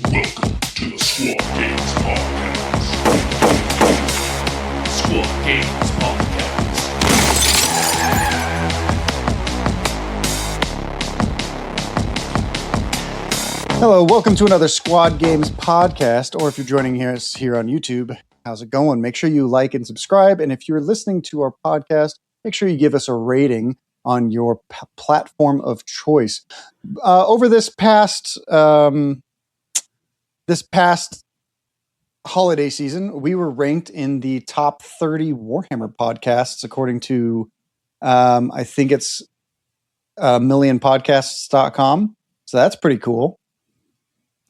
Welcome to the Squad Games Podcast. Squad Games Podcast. Hello, welcome to another Squad Games Podcast, or if you're joining us here on YouTube, how's it going? Make sure you like and subscribe, and if you're listening to our podcast, make sure you give us a rating on your platform of choice. Over this past holiday season, we were ranked in the top 30 Warhammer podcasts, according to, I think it's millionpodcasts.com. So that's pretty cool.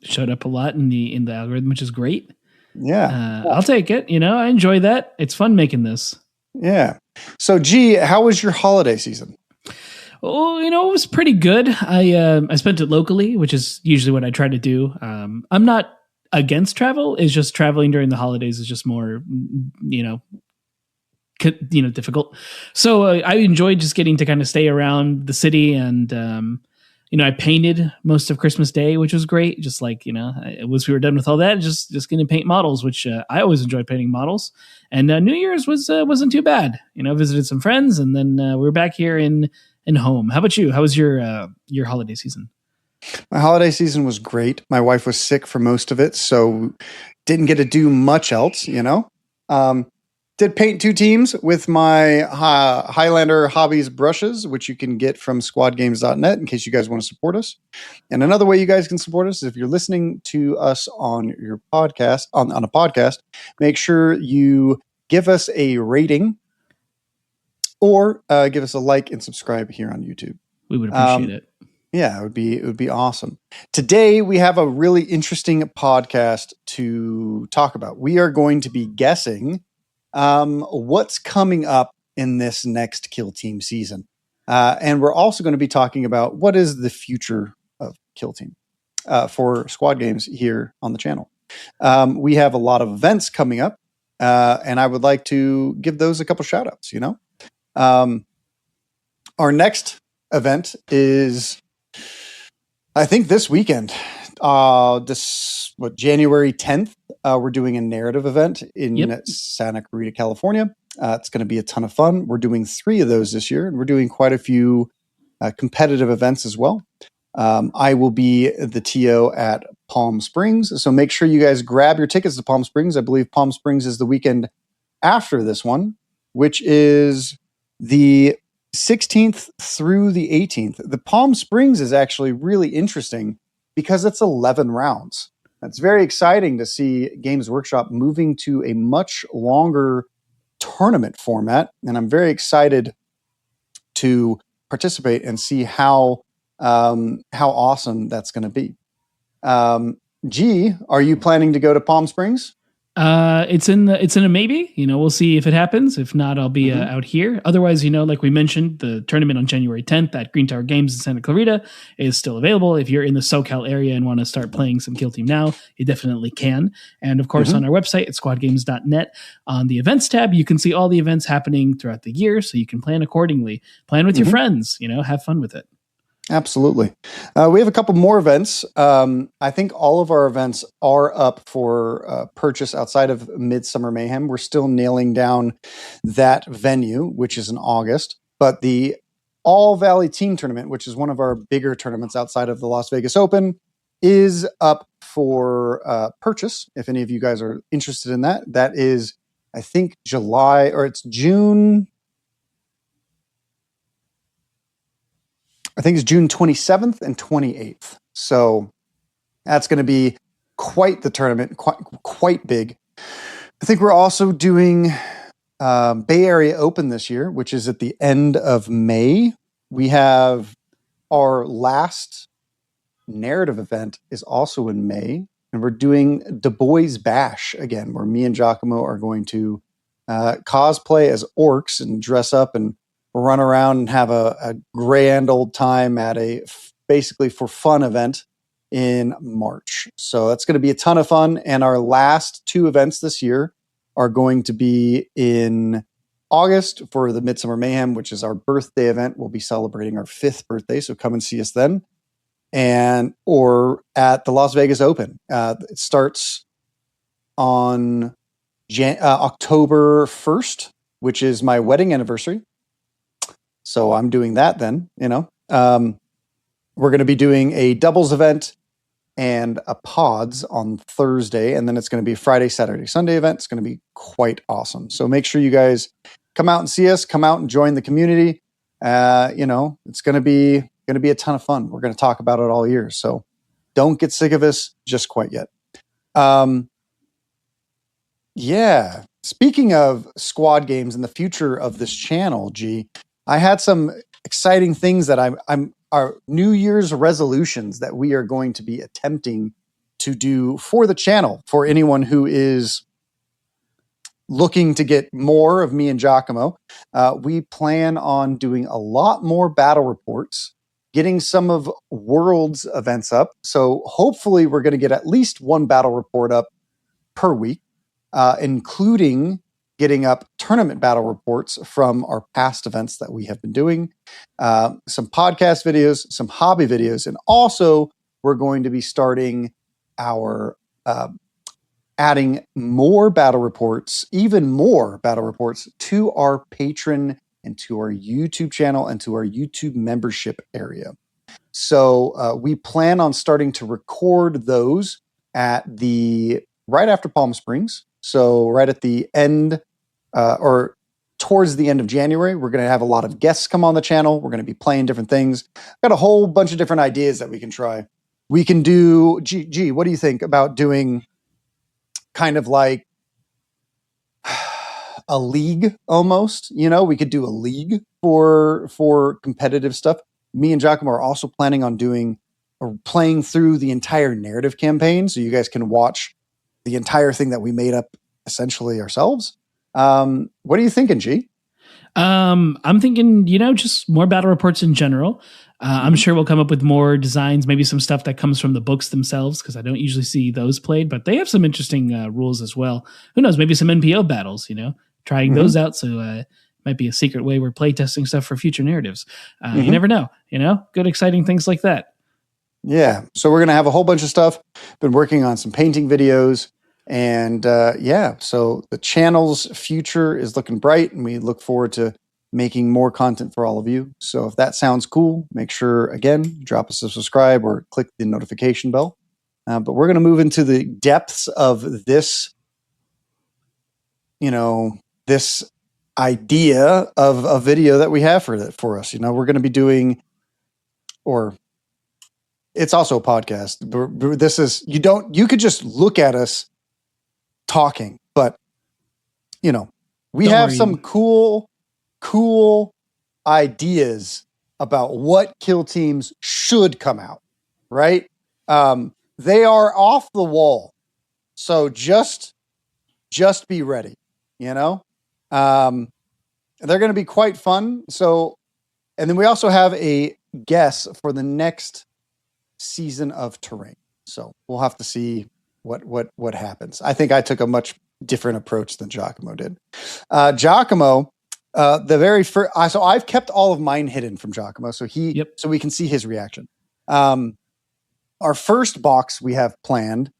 Showed up a lot in the algorithm, which is great. Yeah. I'll take it. I enjoy that. It's fun making this. Yeah. So, G, how was your holiday season? Oh, it was pretty good. I spent it locally, which is usually what I try to do. I'm not against travel. It's just traveling during the holidays is just more, difficult. So I enjoyed just getting to kind of stay around the city, and I painted most of Christmas Day, which was great. Just like once we were done with all that, just going to paint models, which I always enjoy painting models. And New Year's wasn't too bad. Visited some friends, and then we were back here in home. How about you? How was your holiday season? My holiday season was great. My wife was sick for most of it, so didn't get to do much else, Did paint 2 teams with my Highlander Hobbies brushes, which you can get from squadgames.net in case you guys want to support us. And another way you guys can support us is if you're listening to us on your podcast, on a podcast, make sure you give us a rating or give us a like and subscribe here on YouTube. We would appreciate it. Yeah, it would be awesome. Today we have a really interesting podcast to talk about. We are going to be guessing what's coming up in this next Kill Team season. And we're also going to be talking about what is the future of Kill Team for Squad Games here on the channel. We have a lot of events coming up, and I would like to give those a couple shout outs, Our next event is, I think, this weekend. January 10th, we're doing a narrative event in Santa Clarita, California. It's going to be a ton of fun. We're doing 3 of those this year, and we're doing quite a few competitive events as well. I will be the TO at Palm Springs, so make sure you guys grab your tickets to Palm Springs. I believe Palm Springs is the weekend after this one, which is the 16th through the 18th. The Palm Springs is actually really interesting because it's 11 rounds. It's very exciting to see Games Workshop moving to a much longer tournament format, and I'm very excited to participate and see how awesome that's going to be. G, are you planning to go to Palm Springs? It's in a maybe. We'll see if it happens. If not, I'll be out here. Otherwise, like we mentioned, the tournament on January 10th at Green Tower Games in Santa Clarita is still available. If you're in the SoCal area and want to start playing some Kill Team now, you definitely can. And of course, on our website at squadgames.net, on the events tab, you can see all the events happening throughout the year, so you can plan accordingly. Plan with your friends. Have fun with it. Absolutely. We have a couple more events. I think all of our events are up for purchase outside of Midsummer Mayhem. We're still nailing down that venue, which is in August. But the All Valley Team Tournament, which is one of our bigger tournaments outside of the Las Vegas Open, is up for purchase. If any of you guys are interested in that, that is, I think, it's June. I think it's June 27th and 28th. So that's going to be quite the tournament, quite big. I think we're also doing Bay Area Open this year, which is at the end of May. We have our last narrative event is also in May, and we're doing Du Bois Bash again, where me and Giacomo are going to cosplay as orcs and dress up and run around and have a grand old time at a basically for fun event in March. So that's going to be a ton of fun. And our last 2 events this year are going to be in August for the Midsummer Mayhem, which is our birthday event. We'll be celebrating our 5th birthday, so come and see us then. or at the Las Vegas Open. It starts on October 1st, which is my wedding anniversary. So I'm doing that then, we're going to be doing a doubles event and a pods on Thursday. And then it's going to be a Friday, Saturday, Sunday event. It's going to be quite awesome. So make sure you guys come out and see us, come out and join the community. It's going to be a ton of fun. We're going to talk about it all year. So don't get sick of us just quite yet. Yeah. Speaking of squad games and the future of this channel, G, I had some exciting things that our New Year's resolutions that we are going to be attempting to do for the channel for anyone who is looking to get more of me and Giacomo. We plan on doing a lot more battle reports, getting some of Worlds events up. So hopefully we're going to get at least one battle report up per week, including getting up tournament battle reports from our past events that we have been doing, some podcast videos, some hobby videos, and also we're going to be starting our adding more battle reports, even more battle reports to our Patreon and to our YouTube channel and to our YouTube membership area. So we plan on starting to record those right after Palm Springs. So right at the end or towards the end of January, we're going to have a lot of guests come on the channel. We're going to be playing different things. Got a whole bunch of different ideas that we can try. We can do, G, what do you think about doing kind of like a league almost? We could do a league for competitive stuff. Me and Giacomo are also planning on playing through the entire narrative campaign. So you guys can watch the entire thing that we made up essentially ourselves. What are you thinking, G? I'm thinking, just more battle reports in general. I'm sure we'll come up with more designs, maybe some stuff that comes from the books themselves, because I don't usually see those played, but they have some interesting rules as well. Who knows? Maybe some NPO battles, trying those out. So might be a secret way we're playtesting stuff for future narratives. You never know, good, exciting things like that. Yeah. So we're going to have a whole bunch of stuff. Been working on some painting videos. And so the channel's future is looking bright, and we look forward to making more content for all of you. So if that sounds cool, make sure, again, drop us a subscribe or click the notification bell. But we're going to move into the depths of this, this idea of a video that we have for us. We're going to be doing, or it's also a podcast. This is, you could just look at us talking, but we have some cool ideas about what kill teams should come out, right? They are off the wall, so just be ready. They're going to be quite fun. So, and then we also have a guess for the next season of Terrain. So we'll have to see what happens. I think I took a much different approach than Giacomo did. Giacomo, the very first, so I've kept all of mine hidden from Giacomo, so so we can see his reaction. Our first box we have planned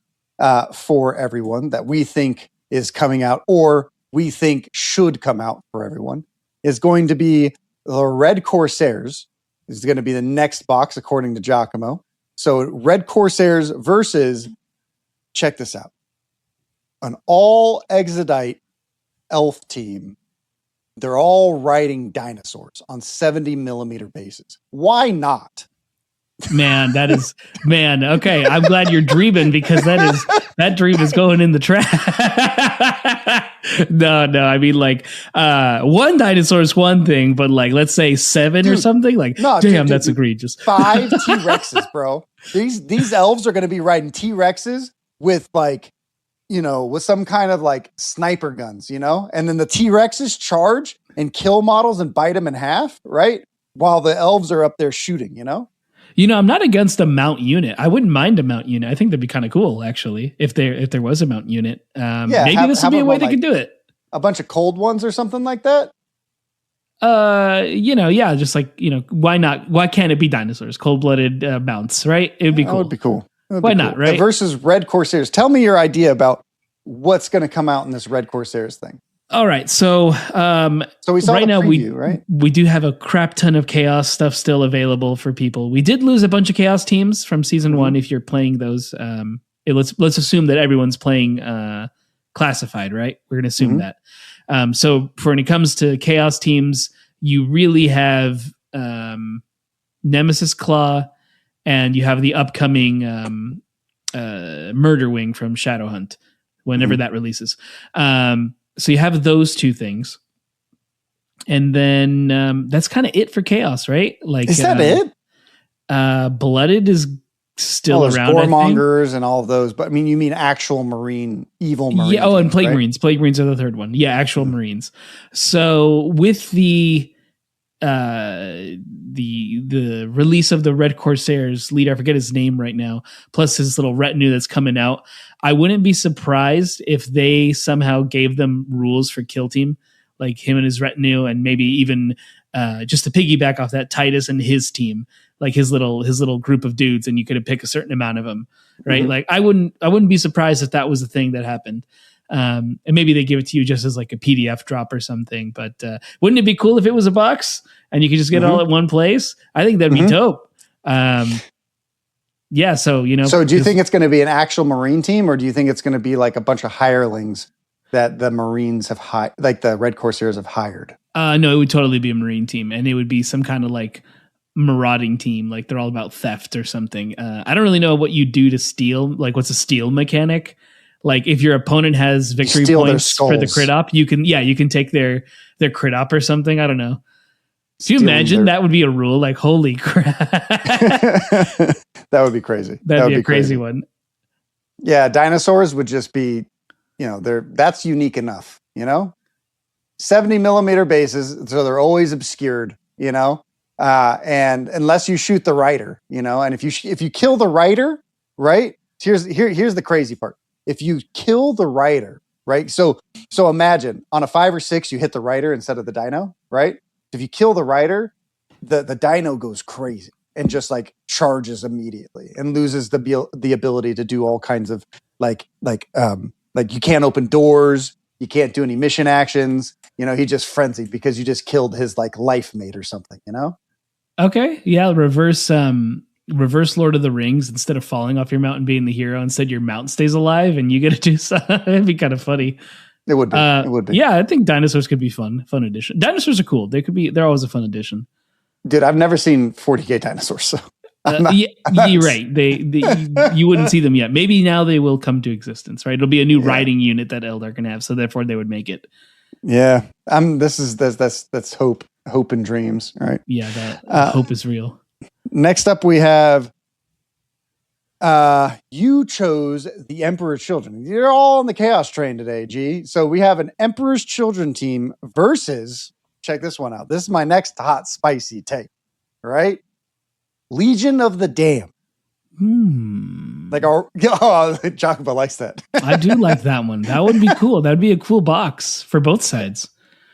for everyone that we think is coming out, or we think should come out for everyone, is going to be the Red Corsairs. This is going to be the next box according to Giacomo. So Red Corsairs versus, check this out, an all Exodite elf team. They're all riding dinosaurs on 70 millimeter bases. Why not? Man, okay. I'm glad you're dreaming, because that dream is going in the trash. No, I mean, like, one dinosaur is one thing, but like, let's say 7 or something. Like, no, damn, that's egregious. 5 T-Rexes, bro. These elves are going to be riding T-Rexes with with some kind of like sniper guns, and then the T-Rexes charge and kill models and bite them in half, right? While the elves are up there shooting, I'm not against a mount unit. I wouldn't mind a mount unit. I think that'd be kind of cool, actually, if there was a mount unit. Maybe this would be a way they could do it. A bunch of cold ones or something like that. Yeah, just like, why not? Why can't it be dinosaurs? Cold-blooded mounts, right? It would be cool. That would be cool. Why not, right? Versus Red Corsairs. Tell me your idea about what's going to come out in this Red Corsairs thing. All right, so we saw right the now preview, right? We do have a crap ton of Chaos stuff still available for people. We did lose a bunch of Chaos teams from season 1. If you're playing those, let's assume that everyone's playing classified, right? We're going to assume that. So when it comes to Chaos teams, you really have Nemesis Claw, and you have the upcoming Murder Wing from Shadowhunt whenever that releases. So you have those two things. And then that's kind of it for Chaos, right? Like, is that it? Blooded is still around. Warmongers and all of those, but I mean, you mean actual evil marine? Yeah. Oh, and Plague right? Marines. Plague Marines are the third one. Yeah, actual Marines. So with the release of the Red Corsairs leader, I forget his name right now, plus his little retinue that's coming out, I wouldn't be surprised if they somehow gave them rules for kill team, like him and his retinue, and maybe even just to piggyback off that, Titus and his team, like his little group of dudes, and you could pick a certain amount of them, right? Like I wouldn't be surprised if that was the thing that happened. And maybe they give it to you just as like a PDF drop or something, but wouldn't it be cool if it was a box and you could just get it all at one place? I think that'd be dope. Yeah. So, so do you think it's going to be an actual Marine team, or do you think it's going to be like a bunch of hirelings that the Marines have like the Red Corsairs have hired? No, it would totally be a Marine team, and it would be some kind of like marauding team. Like they're all about theft or something. I don't really know what you do to steal. Like what's a steal mechanic? Like if your opponent has victory points for the crit op, you can take their crit op or something. I don't know. Do you imagine that would be a rule? Like, holy crap. That would be crazy. That'd be a crazy one. Yeah. Dinosaurs would just be, that's unique enough, 70 millimeter bases. So they're always obscured, and unless you shoot the rider, and if you kill the rider, right? Here's the crazy part. If you kill the rider, right? So imagine on a 5 or 6, you hit the rider instead of the dino, right? If you kill the rider, the dino goes crazy and just like charges immediately and loses the ability to do all kinds of like you can't open doors, you can't do any mission actions. He just frenzied because you just killed his like life mate or something. Okay, yeah, reverse Lord of the Rings. Instead of falling off your mountain being the hero, instead your mountain stays alive and you get to do something. It'd be kind of funny. It would be. It would be. Yeah, I think dinosaurs could be fun addition. Dinosaurs are cool. They're always a fun addition. Dude, I've never seen 40K dinosaurs, so you're right. You wouldn't see them yet. Maybe now they will come to existence, right? It'll be a new riding unit that Eldar can have, so therefore they would make it. Yeah, that's hope and dreams, right? Yeah, that hope is real. Next up, we have you chose the Emperor's Children. You're all on the Chaos train today, G. So we have an Emperor's Children team versus, check this one out. This is my next hot, spicy take, right? Legion of the Damned. Like Giacomo likes that. I do like that one. That would be cool. That would be a cool box for both sides.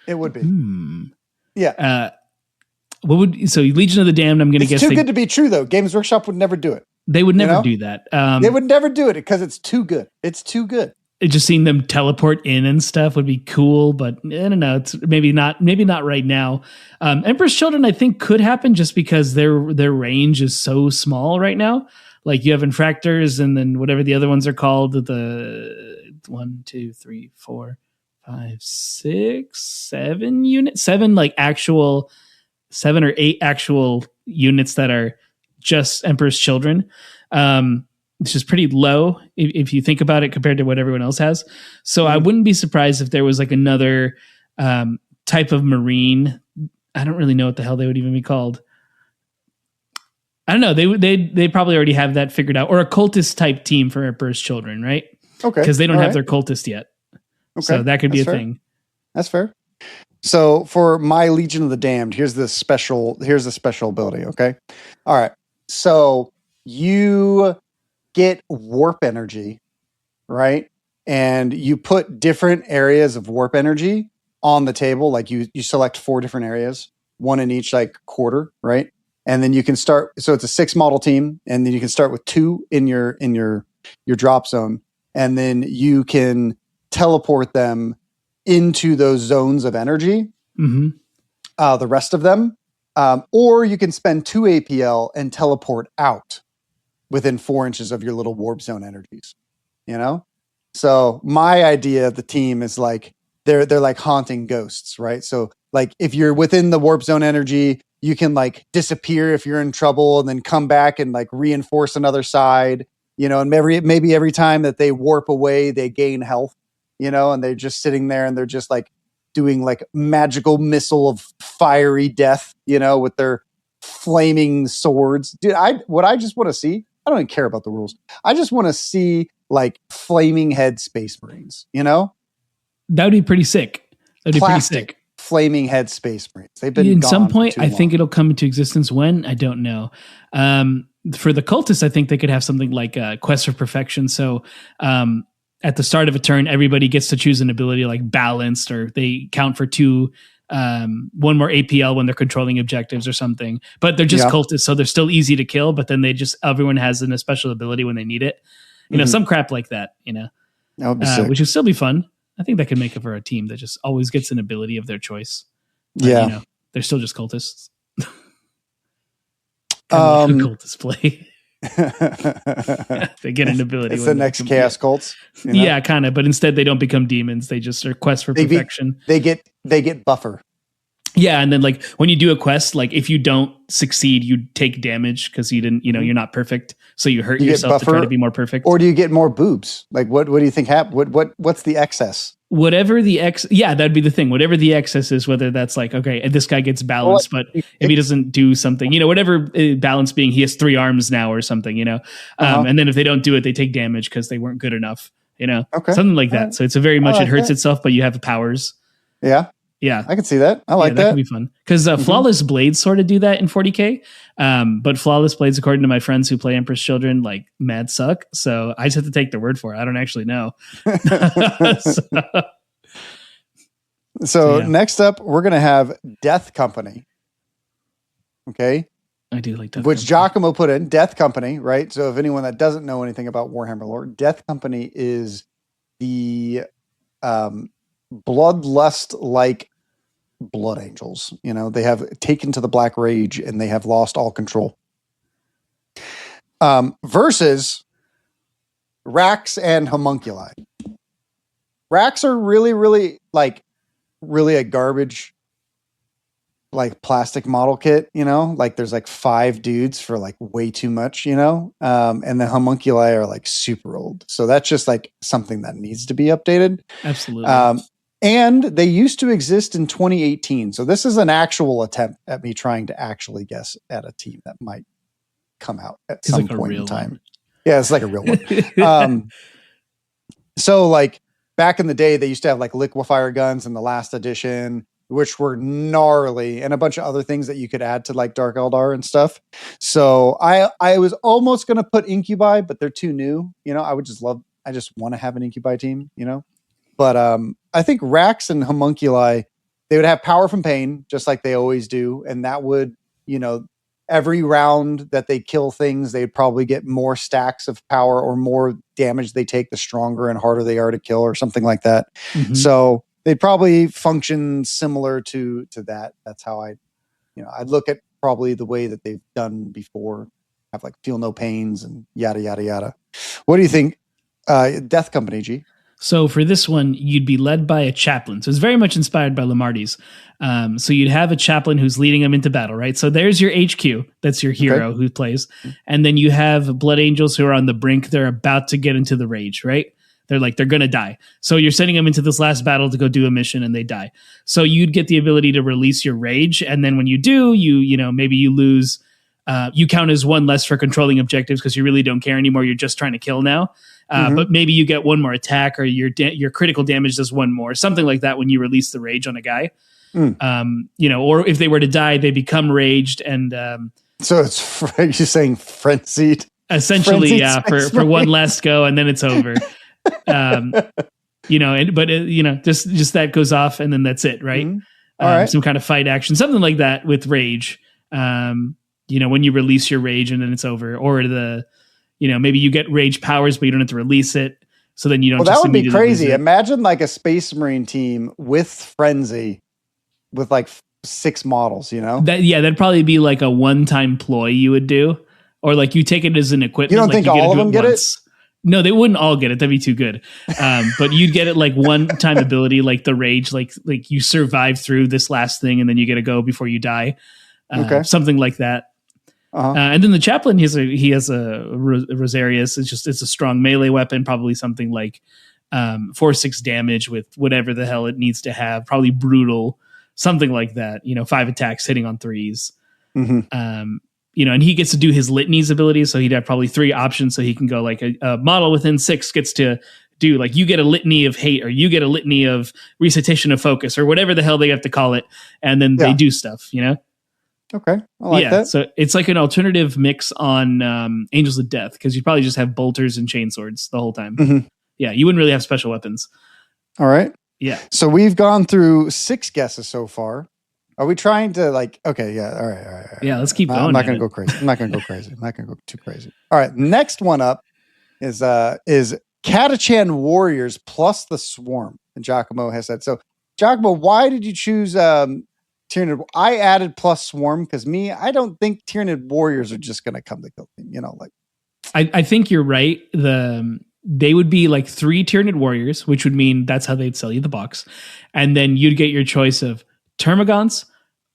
It would be. Yeah. So Legion of the Damned, I'm going to guess. It's too good to be true, though. Games Workshop would never do it. They would never do that. They would never do it because it's too good. It's too good. Just seeing them teleport in and stuff would be cool, but I don't know. It's maybe not right now. Emperor's Children, I think, could happen just because their range is so small right now. Like you have Infractors and then whatever the other ones are called, the 1, 2, 3, 4, 5, 6, 7 units, 7 or 8 actual units that are just Emperor's Children, which is pretty low if you think about it compared to what everyone else has. So I wouldn't be surprised if there was like another type of Marine. I don't really know what the hell they would even be called. I don't know. They probably already have that figured out, or a cultist type team for Emperor's Children, right? Okay, because they don't have their cultist yet. Okay, so that could be a thing. That's fair. So for my Legion of the Damned, here's the special ability. Okay, all right. So you get warp energy, right? And you put different areas of warp energy on the table. Like you select 4 different areas, 1 in each like quarter, right? And then you can start. So it's a 6 model team, and then you can start with 2 in your drop zone, and then you can teleport them into those zones of energy. Mm-hmm. The rest of them, or you can spend 2 APL and teleport out within 4 inches of your little warp zone energies. You know, so my idea of the team is like they're like haunting ghosts, right? So like if you're within the warp zone energy, you can like disappear if you're in trouble, and then come back and like reinforce another side. You know, and maybe every time that they warp away, they gain health. You know, and they're just sitting there and they're just like doing like magical missile of fiery death, you know, with their flaming swords. Dude, what I just want to see, I don't even care about the rules. I just want to see like flaming head space marines, you know? That would be pretty sick. That'd be pretty sick. Flaming head space marines. They've been at gone some point. I think long. it'll come into existence. When? I don't know. For the cultists, I think they could have something like a quest for perfection. So, at the start of a turn, everybody gets to choose an ability like balanced, or they count for 2, 1 more APL when they're controlling objectives or something. But they're just cultists, so they're still easy to kill. But then everyone has a special ability when they need it. You know, some crap like that. You know, that would be sick. Which would still be fun. I think that could make it for a team that just always gets an ability of their choice. But, you know, they're still just cultists. Like cultists play. They get an ability. It's the next chaos cults. You know? Yeah, kind of. But instead, they don't become demons. They just are quest for perfection. They get buffer. Yeah, and then like when you do a quest, like if you don't succeed, you take damage because you didn't. You know, you're not perfect, so you hurt yourself to try to be more perfect. Or do you get more boobs? Like what do you think happened? What's the excess? Whatever the that'd be the thing. Whatever the excess is, whether that's like, okay, this guy gets balance, but if he doesn't do something, you know, whatever balance being, he has 3 arms now or something, you know, and then if they don't do it, they take damage because they weren't good enough, you know, something like that. So it's a very much, it hurts itself, but you have powers. Yeah. Yeah. I can see that. I like that. That could be fun. Because Flawless Blades sort of do that in 40K. But Flawless Blades, according to my friends who play Empress Children, like mad suck. So I just have to take their word for it. I don't actually know. So next up, we're going to have Death Company. Okay. I do like Death Which Company. Giacomo put in. Death Company, right? So if anyone that doesn't know anything about Warhammer lore, Death Company is the bloodlust-like blood angels. You know, they have taken to the Black Rage and they have lost all control. Versus Rax and Homunculi. Rax are really, really really a garbage like plastic model kit, you know, like there's like 5 dudes for like way too much, you know, and the homunculi are like super old. So that's just like something that needs to be updated. Absolutely. And they used to exist in 2018. So this is an actual attempt at me trying to actually guess at a team that might come out at some point in time. One. Yeah, it's like a real one. So like back in the day, they used to have like liquefier guns in the last edition, which were gnarly, and a bunch of other things that you could add to like Dark Eldar and stuff. So I was almost going to put Incubi, but they're too new. You know, I just want to have an Incubi team, you know, but I think Rax and Homunculi, they would have power from pain, just like they always do. And that would, you know, every round that they kill things, they'd probably get more stacks of power, or more damage they take, the stronger and harder they are to kill, or something like that. Mm-hmm. So they'd probably function similar to that. That's how I'd look at probably the way that they've done before, have like feel no pains and yada, yada, yada. What do you think? Death Company, G. So for this one, you'd be led by a chaplain. So it's very much inspired by Lamarty's. So you'd have a chaplain who's leading them into battle, right? So there's your HQ. That's your hero who plays. And then you have blood angels who are on the brink. They're about to get into the rage, right? They're going to die. So you're sending them into this last battle to go do a mission, and they die. So you'd get the ability to release your rage. And then when you do, maybe you lose, you count as 1 less for controlling objectives because you really don't care anymore. You're just trying to kill now. But maybe you get 1 more attack, or your critical damage does 1 more, something like that when you release the rage on a guy. Or if they were to die, they become raged. And so it's, you're saying frenzied? Essentially, frenzied, for 1 last go, and then it's over. just that goes off and then that's it, right? Mhm. All right. Some kind of fight action, something like that with rage. When you release your rage and then it's over, or maybe you get rage powers, but you don't have to release it. So then you don't. Well, that would be crazy. Imagine like a Space Marine team with Frenzy, with like 6 models. That'd probably be like a one-time ploy you would do, or like you take it as an equipment. You don't think all of them get it? No, they wouldn't all get it. That'd be too good. But you'd get it like one-time ability, like the rage, like you survive through this last thing, and then you get to go before you die. Something like that. And then the chaplain, he has a Rosarius. It's a strong melee weapon, probably something like 4-6 damage with whatever the hell it needs to have, probably brutal, something like that. 5 attacks hitting on 3s. Mm-hmm. And he gets to do his litanies abilities, so he'd have probably 3 options. So he can go like a model within 6 gets to do like you get a litany of hate, or you get a litany of recitation of focus, or whatever the hell they have to call it, and then they do stuff. Okay, I like that. So it's like an alternative mix on Angels of Death, because you probably just have bolters and chainswords the whole time. Mm-hmm. Yeah, you wouldn't really have special weapons. All right. Yeah. So we've gone through 6 guesses so far. Are we trying to like? Okay, yeah. All right. Yeah, let's keep going. I'm not going to go crazy. I'm not going to go crazy. I'm not going to go too crazy. All right, next one up is Catachan Warriors plus the Swarm. And Giacomo has said so. Giacomo, why did you choose Tyranid? I added plus Swarm because I don't think Tyranid Warriors are just going to come to kill me. I think you're right. They would be like 3 Tyranid Warriors, which would mean that's how they'd sell you the box, and then you'd get your choice of Termagants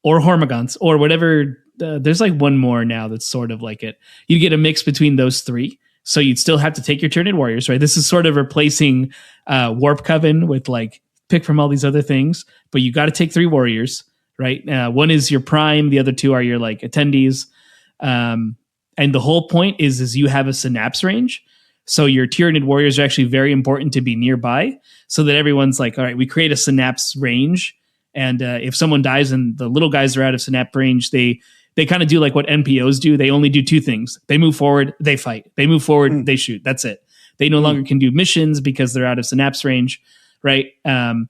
or Hormagaunts or whatever. There's like one more now that's sort of like it. You get a mix between those 3. So you'd still have to take your Tyranid Warriors, right? This is sort of replacing Warp Coven with like pick from all these other things, but you got to take 3 warriors, right? One is your prime. The other 2 are your like attendees. And the whole point is you have a synapse range. So your Tyranid Warriors are actually very important to be nearby, so that everyone's like, all right, we create a synapse range. And if someone dies and the little guys are out of synapse range, they kind of do like what NPOs do. They only do 2 things. They move forward, they fight. They move forward, they shoot. That's it. They no longer can do missions because they're out of synapse range, right? And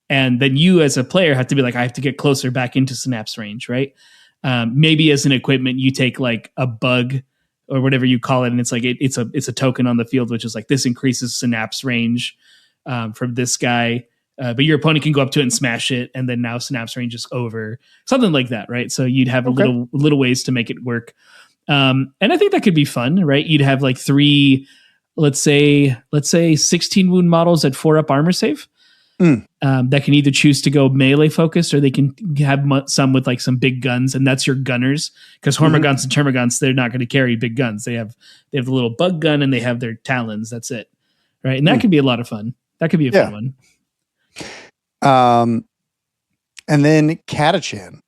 then you as a player have to be like, I have to get closer back into synapse range, right? Maybe as an equipment, you take like a bug or whatever you call it, and it's like it's a token on the field, which is like this increases synapse range from this guy. But your opponent can go up to it and smash it, and then now synapse range is over, something like that, right? So you'd have a little ways to make it work, and I think that could be fun, right? You'd have like 3, let's say 16 wound models at 4 up armor save, that can either choose to go melee focused, or they can have some with like some big guns, and that's your gunners. Because Hormagaunts and Termagants, they're not going to carry big guns. They have the little bug gun, and they have their talons. That's it, right? And that could be a lot of fun. That could be a fun one. And then Catachan.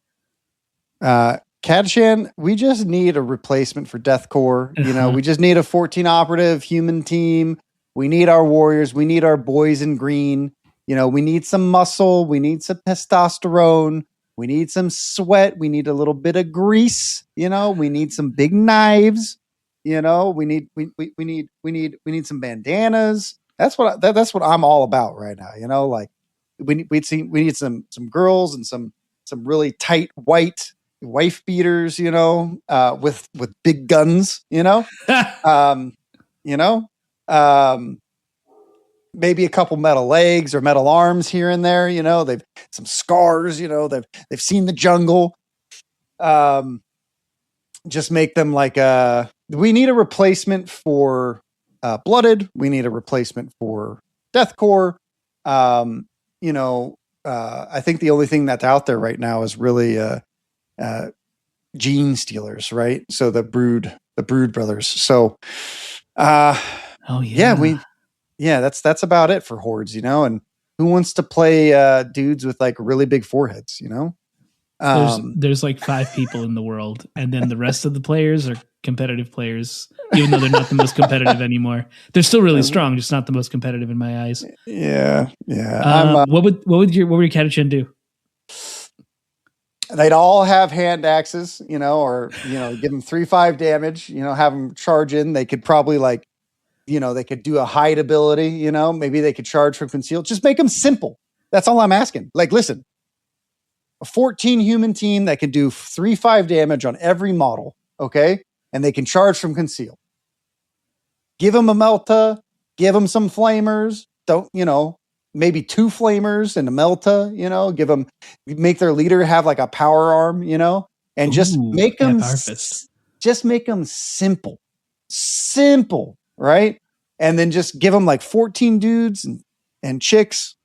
Catachan, we just need a replacement for Deathcore. We just need a 14 operative human team. We need our warriors. We need our boys in green. We need some muscle. We need some testosterone. We need some sweat. We need a little bit of grease. We need some big knives. We need some bandanas. That's what I'm all about right now. Like we need some girls and some really tight white wife beaters, with big guns, maybe a couple metal legs or metal arms here and there, they've some scars, they've seen the jungle. Just make them like we need a replacement for Blooded. We need a replacement for Deathcore. I think the only thing that's out there right now is really Gene Stealers, right? So the Brood brothers. So that's about it for hordes, and who wants to play dudes with like really big foreheads, There's like 5 people in the world, and then the rest of the players are competitive players, even though they're not the most competitive anymore. They're still really strong, just not the most competitive in my eyes. Yeah. What would your Catachan do? They'd all have hand axes, or give them 3-5 damage. Have them charge in. They could probably like they could do a hide ability, maybe they could charge from conceal. Just make them simple. That's all I'm asking. Like, listen, a 14 human team that can do 3-5 damage on every model, okay? And they can charge from conceal. Give them a Melta, give them some flamers. Don't, maybe 2 flamers and a Melta, make their leader have like a power arm, and just make them simple. Simple, right? And then just give them like 14 dudes and chicks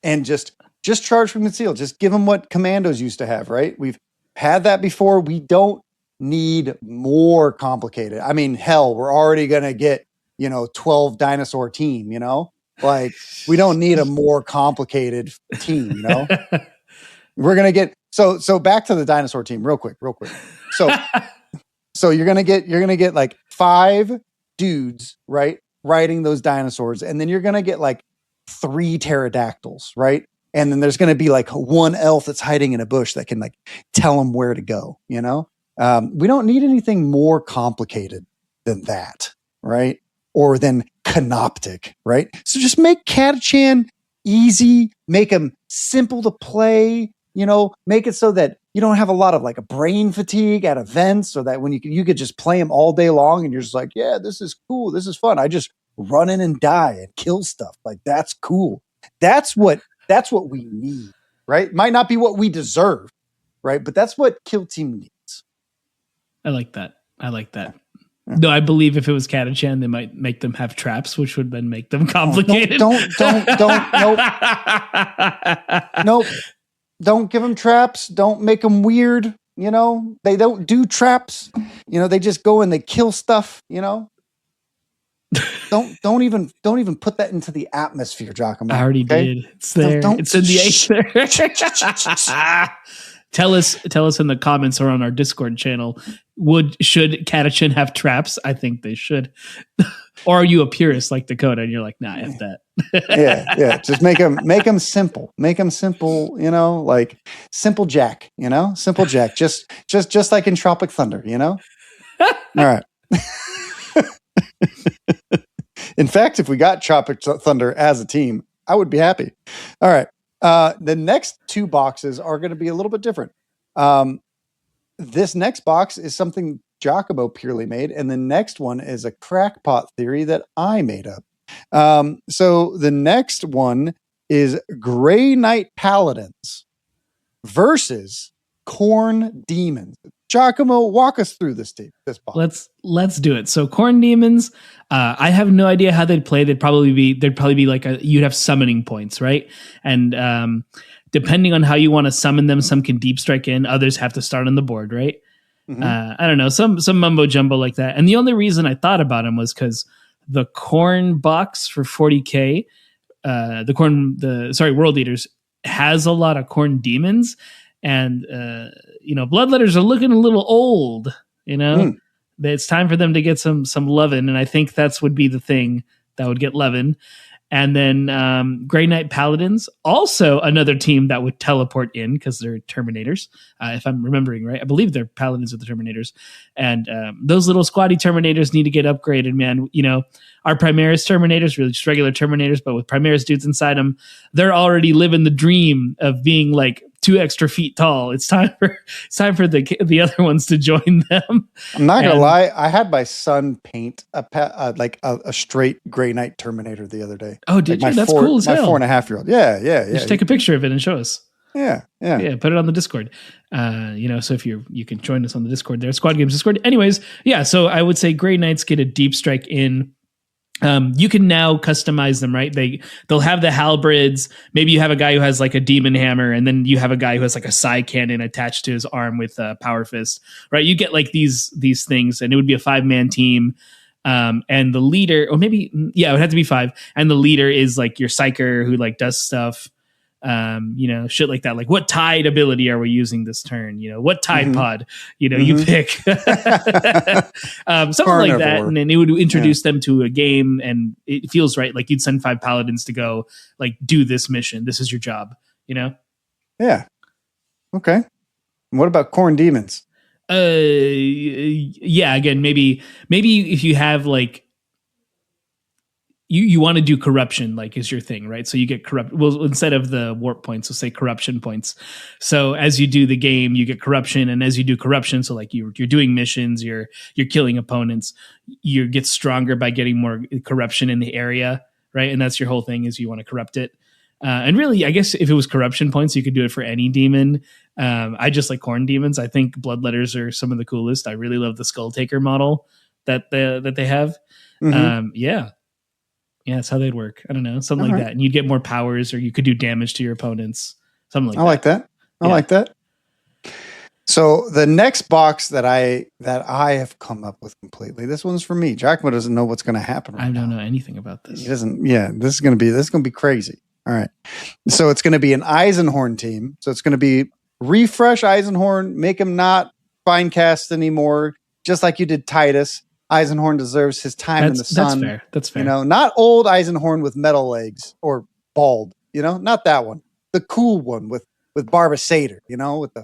and just charge from conceal. Just give them what commandos used to have, right? We've had that before. We don't need more complicated. I mean, hell, we're already going to get, 12 dinosaur team, like we don't need a more complicated team, we're going to get, so back to the dinosaur team real quick. So you're going to get like 5 dudes, right? Riding those dinosaurs. And then you're going to get like 3 pterodactyls, right? And then there's going to be like 1 elf that's hiding in a bush that can like tell them where to go, we don't need anything more complicated than that, right? Or than Canoptic, right? So just make Catachan easy, make them simple to play, make it so that you don't have a lot of like a brain fatigue at events, so that when you could just play them all day long and you're just like, yeah, this is cool. This is fun. I just run in and die and kill stuff. Like, that's cool. That's what we need, right? Might not be what we deserve, right? But that's what Kill Team needs. I like that. No, I believe if it was Catachan, they might make them have traps, which would then make them complicated. Nope. Nope. Don't give them traps. Don't make them weird. They don't do traps. They just go and they kill stuff. Don't even put that into the atmosphere, Giacomo. I already did. It's there. It's in the aether. Tell us in the comments or on our Discord channel. Should Catachan have traps? I think they should. Or are you a purist like Dakotah and you're like, nah, F that? yeah. Just make them simple. Make them simple. Like simple Jack. Simple Jack. Just like in Tropic Thunder. All right. In fact, if we got Tropic Thunder as a team, I would be happy. All right. The next 2 boxes are going to be a little bit different. This next box is something Giacomo purely made, and the next one is a crackpot theory that I made up. So the next one is Grey Knight Paladins versus Khorne Demons. Giacomo, walk us through this box. Let's do it. So Khorne Demons, I have no idea how they'd play. They'd probably be like you'd have summoning points, right? And depending on how you want to summon them, some can deep strike in, others have to start on the board, right? Mm-hmm. I don't know, some mumbo jumbo like that. And the only reason I thought about them was because the Khorne box for 40K, World Eaters has a lot of Khorne Demons. And, Bloodletters are looking a little old, It's time for them to get some lovin'. And I think that's would be the thing that would get lovin'. And then Grey Knight Paladins, also another team that would teleport in because they're Terminators, if I'm remembering right. I believe they're Paladins of the Terminators. And those little squatty Terminators need to get upgraded, man. Our Primaris Terminators, really just regular Terminators, but with Primaris dudes inside them, they're already living the dream of being like 2 extra feet tall. It's time for the other ones to join them. I'm not gonna lie. I had my son paint a straight Grey Knight Terminator the other day. Oh, did you? That's cool as hell. My 4.5-year-old. Yeah. Just take a picture of it and show us. Yeah. Put it on the Discord. So if you can join us on the Discord there, Squad Games Discord. Anyways, yeah. So I would say Grey Knights get a deep strike in. You can now customize them, right? They'll have the halberds. Maybe you have a guy who has like a demon hammer, and then you have a guy who has like a psi cannon attached to his arm with a power fist, right? You get like these things, and it would be a 5-man team. And the leader, or maybe, it would have to be 5. And the leader is like your psyker who like does stuff, shit like that. Like, what tide ability are we using this turn? What tide pod, you pick something like that. And then it would introduce them to a game, and it feels right. Like you'd send 5 paladins to go like, do this mission. This is your job, Yeah. Okay. And what about Khorne Demons? Again, maybe if you have like you want to do corruption, like, is your thing, right? So you get corrupt. Well, instead of the warp points, we'll say corruption points. So as you do the game, you get corruption, and as you do corruption, so like you're doing missions, you're killing opponents, you get stronger by getting more corruption in the area, right? And that's your whole thing, is you want to corrupt it. And really, I guess if it was corruption points, you could do it for any demon. I just like corn demons. I think bloodletters are some of the coolest. I really love the Skull Taker model that they have. Yeah, that's how they'd work. I don't know, something like that. And you'd get more powers, or you could do damage to your opponents. Something like that. I like that. I like that. So the next box that I have come up with completely. This one's for me. Giacomo doesn't know what's going to happen. I don't know anything about this. He doesn't. Yeah, this is going to be crazy. All right. So it's going to be an Eisenhorn team. So it's going to be refresh Eisenhorn, make him not fine cast anymore, just like you did Titus. Eisenhorn deserves his time in the sun. That's fair. You know, not old Eisenhorn with metal legs or bald. You know, not that one. The cool one with Barbasator. You know, with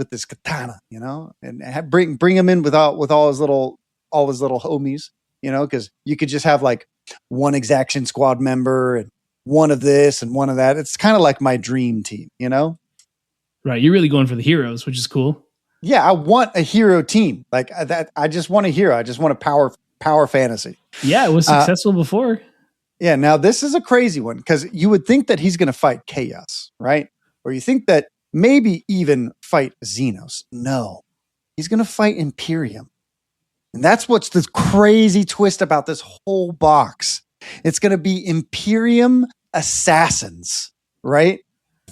this katana. You know, and bring him in with all his little homies. You know, because you could just have like one exaction squad member and one of this and one of that. It's kind of like my dream team. You know, right? You're really going for the heroes, which is cool. Yeah, I want a hero team like that. I just want a hero. I just want a power fantasy. Yeah, it was successful before. Yeah, now this is a crazy one because you would think that he's going to fight Chaos, right? Or you think that maybe even fight Xenos. No, he's going to fight Imperium. And that's what's the crazy twist about this whole box. It's going to be Imperium Assassins, right?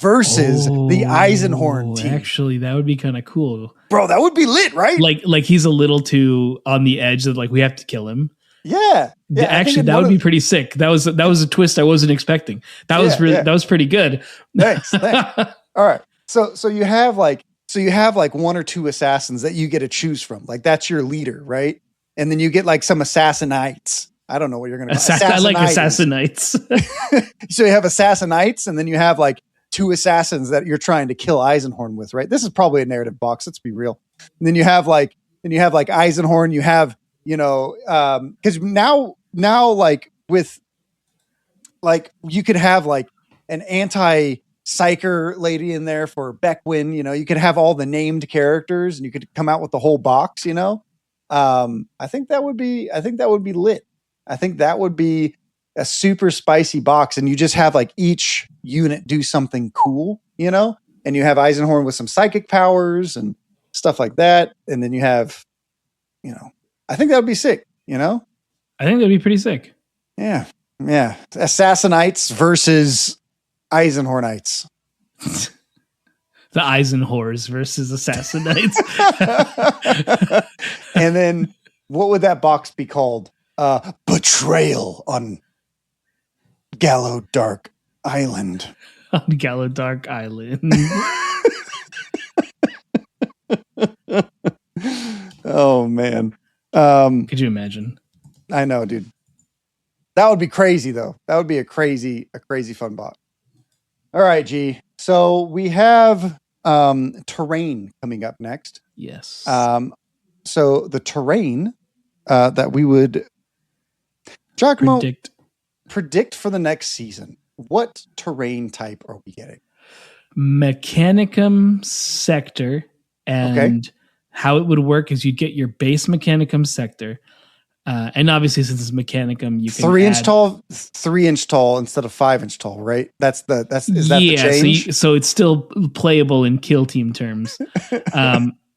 Versus the Eisenhorn team. Actually, that would be kind of cool. Bro, that would be lit, right? Like he's a little too on the edge that like we have to kill him. Yeah. Actually, that would be pretty sick. That was a twist I wasn't expecting. That was pretty good. Thanks. All right. So you have like one or two assassins that you get to choose from. Like that's your leader, right? And then you get like some assassinites. I don't know what you're going to call I like assassinites. So you have assassinites, and then you have like two assassins that you're trying to kill Eisenhorn with, right? This is probably a narrative box. Let's be real. And then you have like Eisenhorn. You have, you know, because now like with like you could have like an anti-psyker lady in there for Beckwin. You know, you could have all the named characters, and you could come out with the whole box. You know, I think that would be lit. I think that would be a super spicy box, and you just have like each unit do something cool, you know, and you have Eisenhorn with some psychic powers and stuff like that. And then you have, you know, I think that would be sick, you know? I think that'd be pretty sick. Yeah. Yeah. Assassinites versus Eisenhornites. The Eisenhors versus Assassinites. And then what would that box be called? Betrayal on Gallow Dark Island. On Gallow Dark Island. Oh man. Could you imagine? I know, dude. That would be crazy though. That would be a crazy fun bot. All right, G. So we have terrain coming up next. Yes. So the terrain that we would Giacomo predict for the next season. What terrain type are we getting? Mechanicum sector, and how it would work is you'd get your base Mechanicum sector, and obviously since it's Mechanicum, you can 3 inch tall instead of 5 inch tall, right? Is that the change? So it's still playable in kill team terms.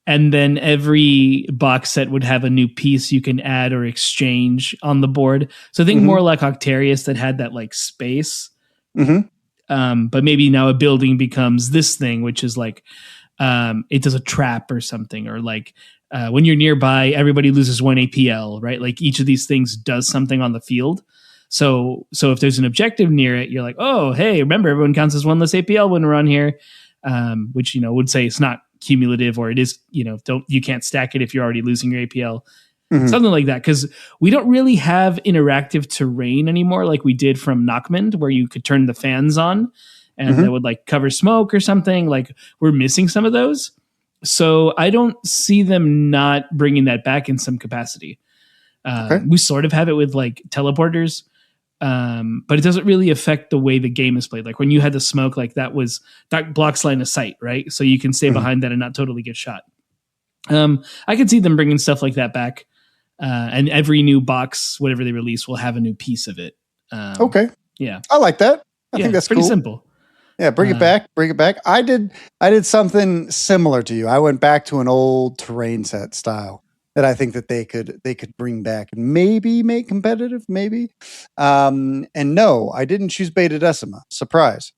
And then every box set would have a new piece you can add or exchange on the board. So think more like Octarius that had that like space. But maybe now a building becomes this thing, which is like it does a trap or something, or like when you're nearby, everybody loses 1 APL, right? Like each of these things does something on the field. So if there's an objective near it, you're like, oh, hey, remember everyone counts as 1 less APL when we're on here, which, you know, would say it's not cumulative, or it is, you know, you can't stack it if you're already losing your APL. Something like that, because we don't really have interactive terrain anymore like we did from Nockmund, where you could turn the fans on and that would like cover smoke or something. Like we're missing some of those, so I don't see them not bringing that back in some capacity. We sort of have it with like teleporters, but it doesn't really affect the way the game is played. Like when you had the smoke, like that blocks line of sight, right? So you can stay behind that and not totally get shot. I could see them bringing stuff like that back, and every new box, whatever they release, will have a new piece of it. Okay, yeah, I like that. I think that's pretty cool. simple. Yeah, bring it back. I did something similar to you. I went back to an old terrain set style that I think that they could bring back and maybe make competitive, maybe. And no, I didn't choose Beta Decima. Surprise.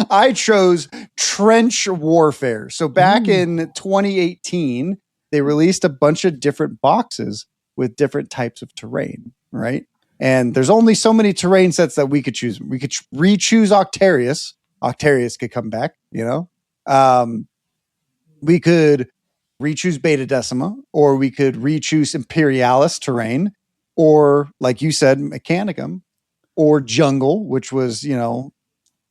I chose Trench Warfare. So back in 2018, they released a bunch of different boxes with different types of terrain, right? And there's only so many terrain sets that we could choose. We could re-choose Octarius. Octarius could come back, you know. We could re-choose Beta Decima, or we could re-choose Imperialis terrain, or like you said, Mechanicum, or Jungle, which was, you know,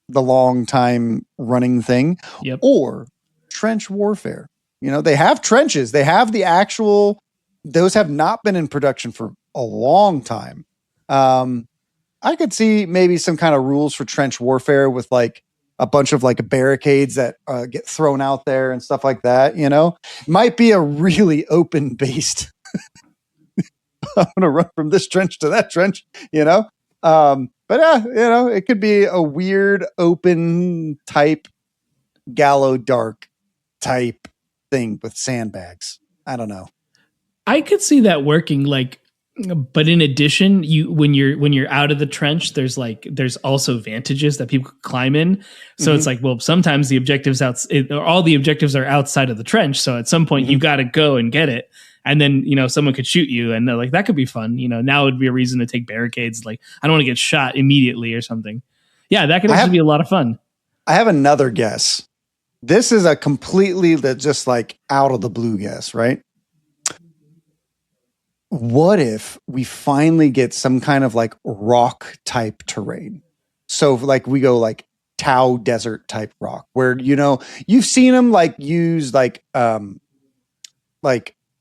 the long time running thing, or Trench Warfare. You know, they have trenches. They have the actual, those have not been in production for a long time. I could see maybe some kind of rules for Trench Warfare with like a bunch of like barricades that get thrown out there and stuff like that, you know. Might be a really open based I'm gonna run from this trench to that trench, you know. But you know, it could be a weird open type Gallo Dark type thing with sandbags. I don't know. I could see that working, like, but in addition, when you're out of the trench, there's also vantages that people could climb in. So it's like, well, sometimes the objectives all the objectives are outside of the trench. So at some point you got to go and get it. And then, you know, someone could shoot you, and like, that could be fun. You know, now would be a reason to take barricades. Like, I don't want to get shot immediately or something. Yeah, that could actually be a lot of fun. I have another guess. This is a completely just like out of the blue guess, right? What if we finally get some kind of like rock type terrain? So like we go like Tau Desert type rock, where, you know, you've seen them like use like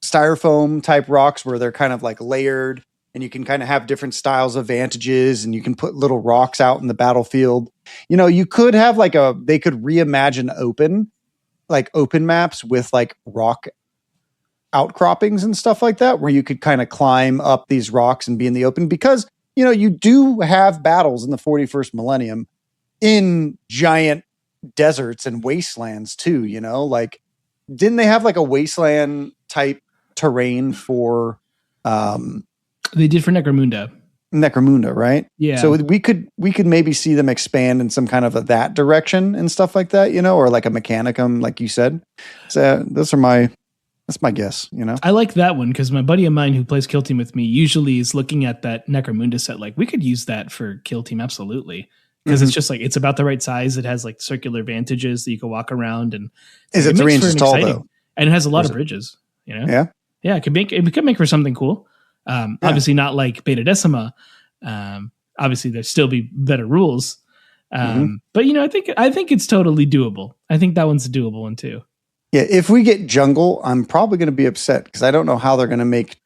styrofoam type rocks where they're kind of like layered, and you can kind of have different styles of vantages, and you can put little rocks out in the battlefield. You know, you could have like they could reimagine open maps with like rock outcroppings and stuff like that, where you could kind of climb up these rocks and be in the open, because, you know, you do have battles in the 41st millennium in giant deserts and wastelands too, you know. Like, didn't they have like a wasteland type terrain for they did for Necromunda, right? Yeah. So we could maybe see them expand in some kind of that direction and stuff like that, you know, or like a Mechanicum, like you said. So that's my guess, you know. I like that one because my buddy of mine who plays Kill Team with me usually is looking at that Necromunda set. Like, we could use that for Kill Team, absolutely. Because it's just like, it's about the right size. It has like circular vantages that you can walk around, and is it 3 inches tall though? And it has a lot of bridges, you know? Yeah. It could make for something cool. Obviously not like Beta Decima. Obviously there'd still be better rules. But, you know, I think it's totally doable. I think that one's a doable one too. Yeah, if we get Jungle, I'm probably going to be upset because I don't know how they're going to make.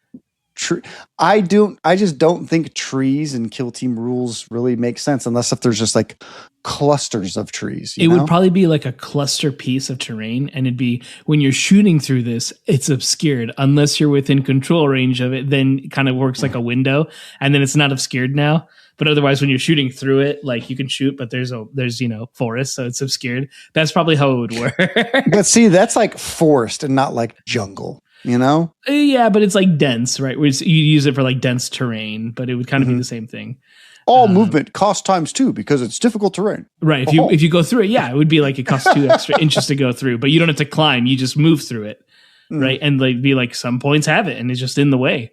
I just don't think trees and Kill Team rules really make sense unless if there's just like clusters of trees. It would probably be like a cluster piece of terrain, and it'd be, when you're shooting through this, it's obscured unless you're within control range of it. Then it kind of works like a window, and then it's not obscured now. But otherwise, when you're shooting through it, like, you can shoot, but there's you know, forest, so it's obscured. That's probably how it would work. But see, that's like forest and not like jungle, you know? Yeah, but it's like dense, right? You use it for like dense terrain, but it would kind of be the same thing. All movement costs ×2 because it's difficult terrain. Right. If you go through it, yeah, it would be like it costs 2 extra inches to go through, but you don't have to climb. You just move through it, right? And like, be like, some points have it, and it's just in the way.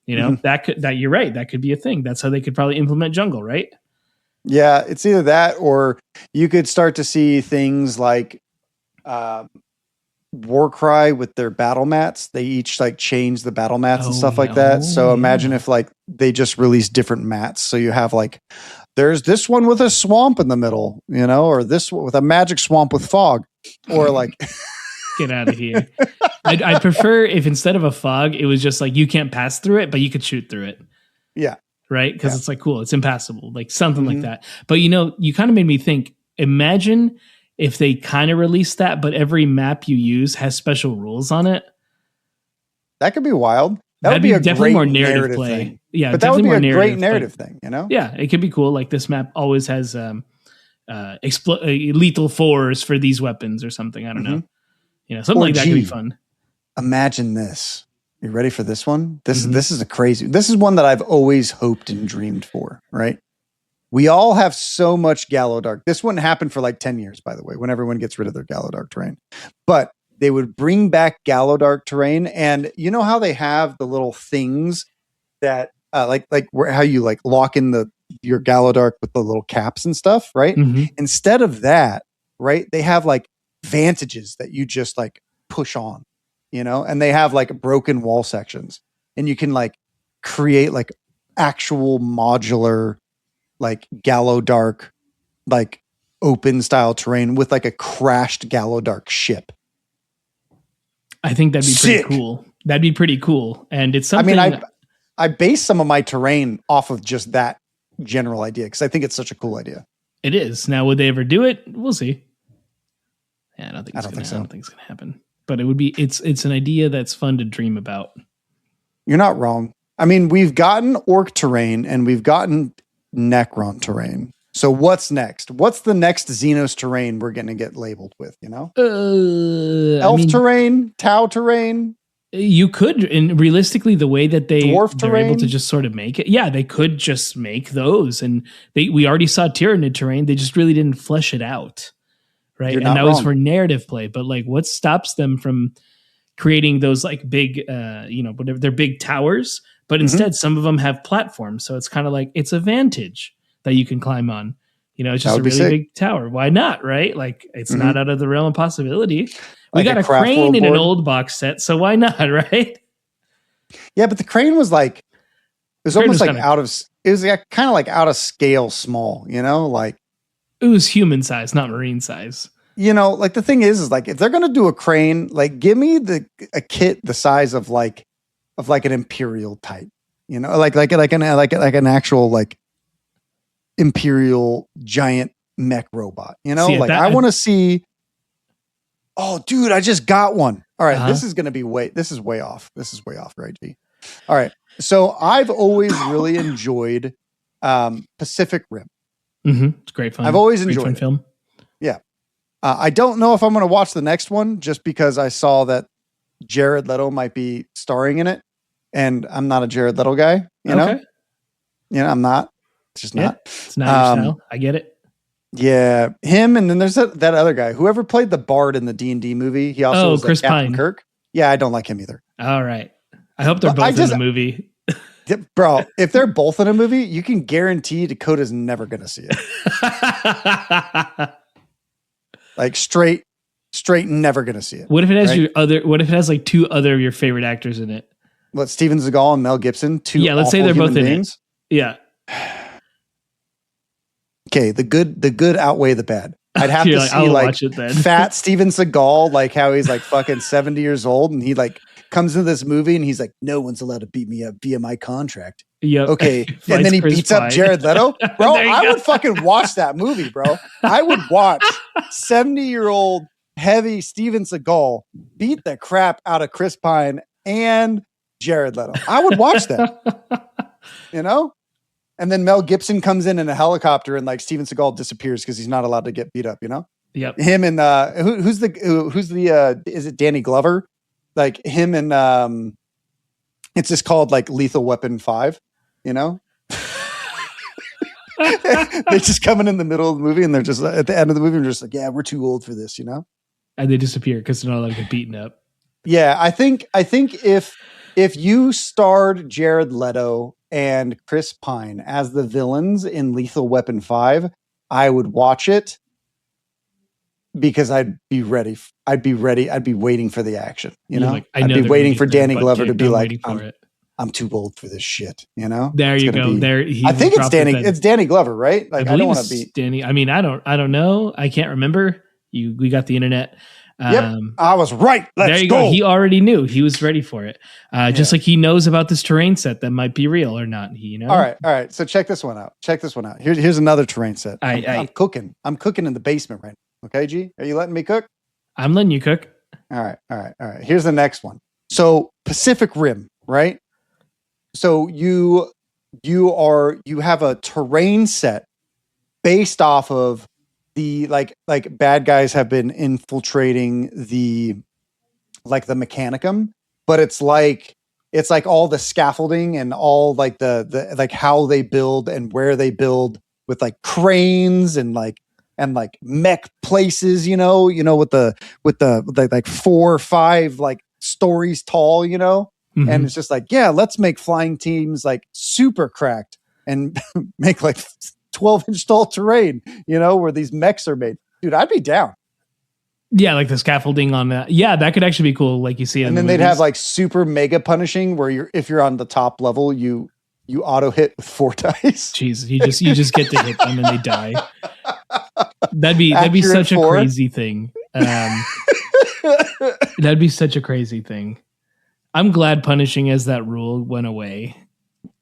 You know, that you're right. That could be a thing. That's how they could probably implement jungle, right? Yeah, it's either that, or you could start to see things like Warcry with their battle mats. They each like change the battle mats and stuff like that. So imagine if like they just release different mats. So you have like, there's this one with a swamp in the middle, you know, or this one with a magic swamp with fog, or like Get out of here. I'd prefer if instead of a fog, it was just like you can't pass through it, but you could shoot through it. Yeah. Right? Because it's like, cool, it's impassable, like something like Mhm. that. But you kind of made me think, imagine if they kind of released that, but every map you use has special rules on it. That could be wild. That That'd would be a definitely great more narrative play. thing. Yeah, But that would be definitely a more great narrative narrative thing, you know? Yeah, it could be cool. Like this map always has lethal fours for these weapons or something. I don't know. Something Or like that could be fun. Imagine this. You ready for this one? This Mhm. this is one that I've always hoped and dreamed for, right? We all have so much Gallowdark. This wouldn't happen for like 10 years, by the way, when everyone gets rid of their Gallowdark terrain. But they would bring back Gallowdark terrain. And you know how they have the little things that how you like lock in your Gallowdark with the little caps and stuff, right? Mhm. Instead of that, right, they have like vantages that you just like push on, and they have like broken wall sections, and you can like create like actual modular like Gallowdark like open style terrain with like a crashed Gallowdark ship. I think that'd be Sick. pretty cool. That'd be pretty cool. And it's something. I mean, I base some of my terrain off of just that general idea because I think it's such a cool idea. It is. Now, would they ever do it? We'll see. Yeah, I don't think so. I don't think it's gonna happen. But it would be. It's an idea that's fun to dream about. You're not wrong. I mean, we've gotten orc terrain and we've gotten Necron terrain. So what's next? What's the next Xenos terrain we're going to get labeled with? Elf terrain, Tau terrain. You could, and realistically, the way that they're terrain? able to just sort of make it, they could just make those. And we already saw Tyranid terrain. They just really didn't flesh it out, right? You're and not that wrong. was for narrative play. But like, what stops them from creating those like big, whatever they're big towers? But instead, some of them have platforms, so it's kind of like it's a vantage that you can climb on. It's just a really big tower. Why not, right? Like, it's not out of the realm of possibility. We got a crane in an old box set, so why not, right? Yeah, but the crane was like, it was almost like it was kind of like out of scale small, like. It was human size, not marine size. Like the thing is like, if they're going to do a crane, like give me a kit the size of an Imperial type, like an actual like Imperial giant mech robot, I want to see. Oh, dude, I just got one. All right, this is way off. This is way off, right, G? All right, so I've always really enjoyed Pacific Rim. Mm-hmm. It's great fun. I've always enjoyed it. Film. Yeah, I don't know if I'm going to watch the next one just because I saw that Jared Leto might be starring in it. And I'm not a Jared Leto guy, know? I'm not. It's just not. It's not your style. I get it. Yeah, him, and then there's that other guy. Whoever played the Bard in the D&D movie. He also was Chris Captain Pine. Kirk. Yeah, I don't like him either. All right. I hope they're both in the movie. Bro, if they're both in a movie, you can guarantee Dakota's never going to see it. Like straight never going to see it. What if it has what if it has like two other of your favorite actors in it? What, Steven Seagal and Mel Gibson? Let's say they're both in it. Yeah. Okay, the good outweigh the bad. I'd have to see watch it then. Fat Steven Seagal, like how he's like fucking 70 years old, and he like comes into this movie and he's like, no one's allowed to beat me up via my contract. Yep. Okay, and then he beats up Jared Leto. Bro, I would fucking watch that movie, bro. I would watch 70-year-old heavy Steven Seagal beat the crap out of Chris Pine and Jared Leto. I would watch that. And then Mel Gibson comes in a helicopter and like Steven Seagal disappears because he's not allowed to get beat up, Yep. Him and who's the is it Danny Glover? Like him and it's just called like Lethal Weapon 5, They just coming in the middle of the movie and they're just at the end of the movie and they're just like, yeah, we're too old for this, And they disappear because they're not allowed to get beaten up. Yeah, I think if you starred Jared Leto and Chris Pine as the villains in Lethal Weapon 5, I would watch it because I'd be ready. I'd be waiting for the action, Like, I'd be waiting for Danny Glover to be like, I'm I'm too old for this shit, There you go. I think it's Danny. It's Danny Glover, right? Like I don't want to be Danny. I mean, I don't know. I can't remember. We got the internet. Yep, I was right. Let's there you go. He already knew. He was ready for it. Just like he knows about this terrain set that might be real or not. All right. So check this one out. Here's another terrain set. I'm cooking. I'm cooking in the basement right now. Okay, G? Are you letting me cook? I'm letting you cook. All right. Here's the next one. So Pacific Rim, right? So you have a terrain set based off of the like bad guys have been infiltrating the Mechanicum, but it's like all the scaffolding and all like the like how they build and where they build with like cranes and mech places, with the like 4 or 5 like stories tall, Mm-hmm. and it's just like, yeah, let's make flying teams like super cracked and make like 12-inch tall terrain, where these mechs are made. Dude, I'd be down. Yeah, like the scaffolding on that. Yeah, that could actually be cool. Like you see, and then they'd have like super mega punishing, where if you're on the top level, you auto hit with 4 dice. Jeez, you just get to hit them and they die. That'd be such a crazy thing. That'd be such a crazy thing. I'm glad punishing as that rule went away,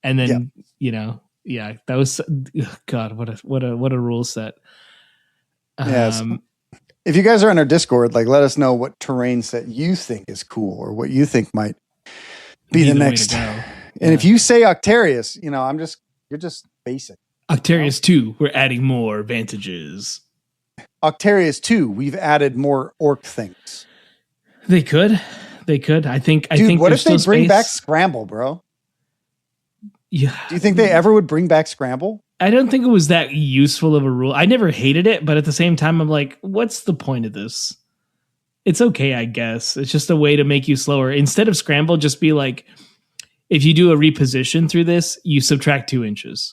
and then that was God. What a rule set. Yes. If you guys are on our Discord, like, let us know what terrain set you think is cool or what you think might be the next. And if you say Octarius, you're just basic. Octarius 2, we're adding more advantages. Octarius 2, we've added more orc things. They could. I think. What if they bring back Scramble, bro? Yeah. Do you think they ever would bring back Scramble? I don't think it was that useful of a rule. I never hated it, but at the same time, I'm like, what's the point of this? It's okay, I guess. It's just a way to make you slower. Instead of Scramble, just be like, if you do a reposition through this, you subtract 2 inches.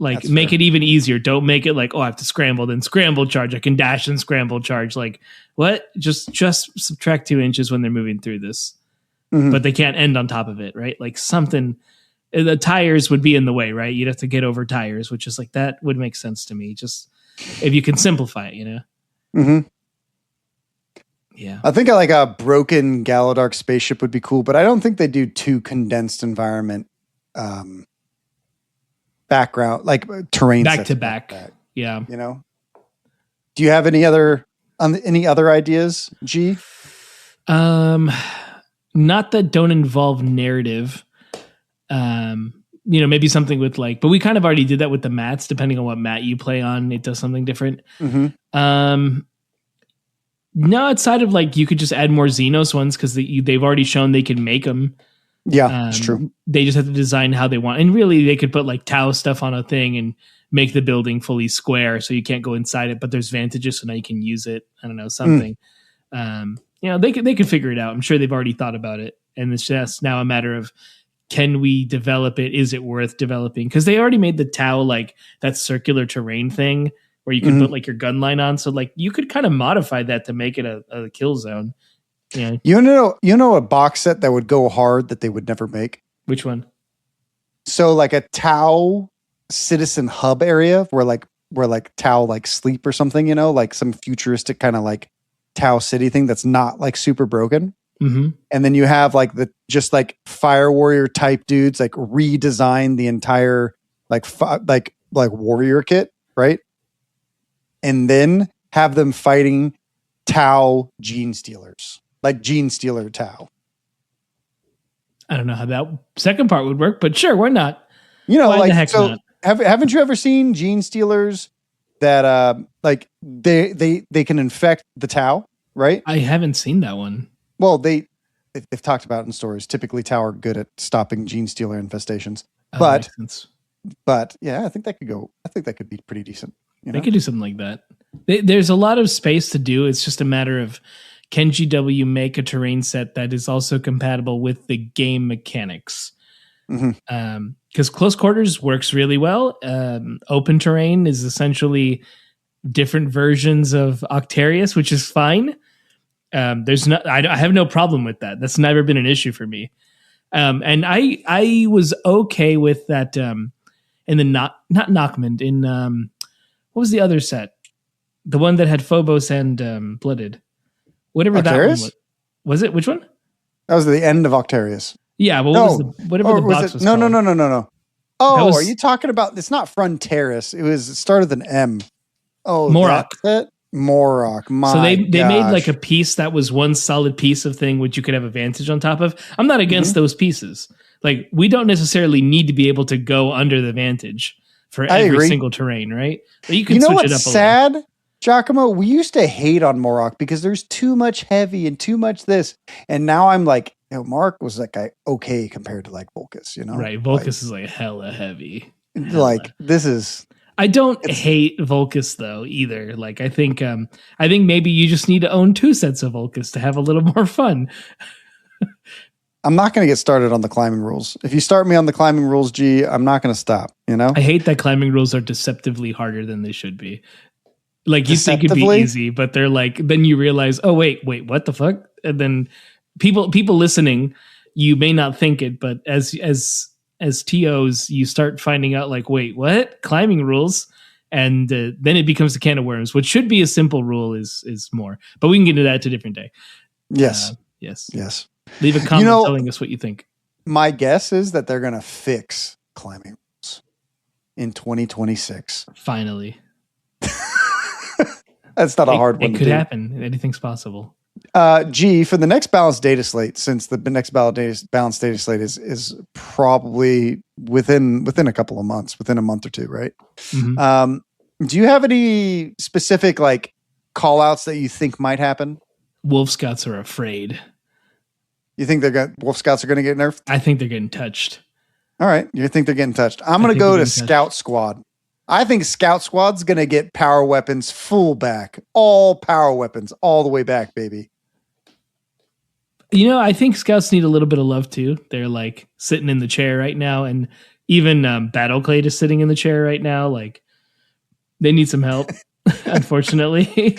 Like, That's make fair. it even easier. Don't make it like, I have to scramble, then scramble charge. I can dash and scramble charge. Like, what? Just subtract 2 inches when they're moving through this. Mm-hmm. But they can't end on top of it, right? Like something, the tires would be in the way, right? You'd have to get over tires, which is like, that would make sense to me. Just if you can simplify it, Mm-hmm. Yeah. I think like a broken Galadark spaceship would be cool, but I don't think they do 2 condensed environment background, like terrain back sets to back. Yeah. Do you have any other ideas, G? Not that don't involve narrative. Maybe something with like, but we kind of already did that with the mats. Depending on what mat you play on, it does something different. Mm-hmm. No, outside of like, you could just add more Xenos ones because they've already shown they can make them. Yeah, it's true. They just have to design how they want. And really, they could put like Tau stuff on a thing and make the building fully square so you can't go inside it, but there's vantages, so now you can use it. I don't know, something. They could figure it out. I'm sure they've already thought about it. And it's just now a matter of, can we develop it? Is it worth developing? Because they already made the Tau, like that circular terrain thing where you can put like your gun line on. So like you could kind of modify that to make it a kill zone. Yeah. You know a box set that would go hard that they would never make? Which one? So like a Tau citizen hub area where Tau like sleep or something, like some futuristic kind of like Tau city thing that's not like super broken. Mm-hmm. And then you have like the just like fire warrior type dudes like redesign the entire like warrior kit, right? And then have them fighting Tau gene stealers, like gene stealer Tau. I don't know how that second part would work, but sure, why not? Why the heck not? Haven't you ever seen gene stealers that like they can infect the Tau, right? I haven't seen that one. Well, they've talked about it in stories. Typically, Tau are good at stopping gene stealer infestations. But yeah, I think that could be pretty decent. They could do something like that. There's a lot of space to do. It's just a matter of, can GW make a terrain set that is also compatible with the game mechanics? Because close quarters works really well. Open terrain is essentially different versions of Octarius, which is fine. I have no problem with that. That's never been an issue for me. And I was okay with that. In the not Nachmund, in what was the other set? The one that had Phobos and Blooded. whatever that one Octarius? was it? Which one? That was the end of Octarius. Yeah, but whatever the box was no, called. No. Oh, are you talking about? It's not Fronteris. It started with an M. Oh, Morok. That's it. Morok. So they made like a piece that was one solid piece of thing which you could have advantage on top of. I'm not against those pieces. Like, we don't necessarily need to be able to go under the vantage for every single terrain, right? But you can switch it up a sad, little. Giacomo? We used to hate on Morok because there's too much heavy and too much this. And now I'm like, Morok was like okay compared to like Volkus, you know? Right. Volkus is like hella heavy. This is... I don't hate Volkus though either. Like, I think maybe you just need to own 2 sets of Volkus to have a little more fun. I'm not going to get started on the climbing rules. If you start me on the climbing rules, G, I'm not going to stop, you know? I hate that climbing rules are deceptively harder than they should be. Like, you think it'd be easy, but they're like, then you realize, oh, wait, what the fuck? And then people listening, you may not think it, but as TOs, you start finding out like, wait, what? Climbing rules? And then it becomes a can of worms. What should be a simple rule is more. But we can get into that to a different day. Yes. Yes. Leave a comment telling us what you think. My guess is that they're going to fix climbing rules in 2026. Finally. That's not a hard one. It could happen. Anything's possible. G, for the next balanced data slate, since the next balanced data slate is probably within a couple of months, within a month or two, right? Mm-hmm. Do you have any specific like call outs that you think might happen? Wolf Scouts are afraid. You think Wolf Scouts are going to get nerfed? I think they're getting touched. All right. You think they're getting touched. I'm going to go to Scout Squad. I think Scout Squad's going to get power weapons full back. All power weapons all the way back, baby. You know, I think Scouts need a little bit of love too. They're like sitting in the chair right now. And even Battleclade is sitting in the chair right now. Like, they need some help, unfortunately.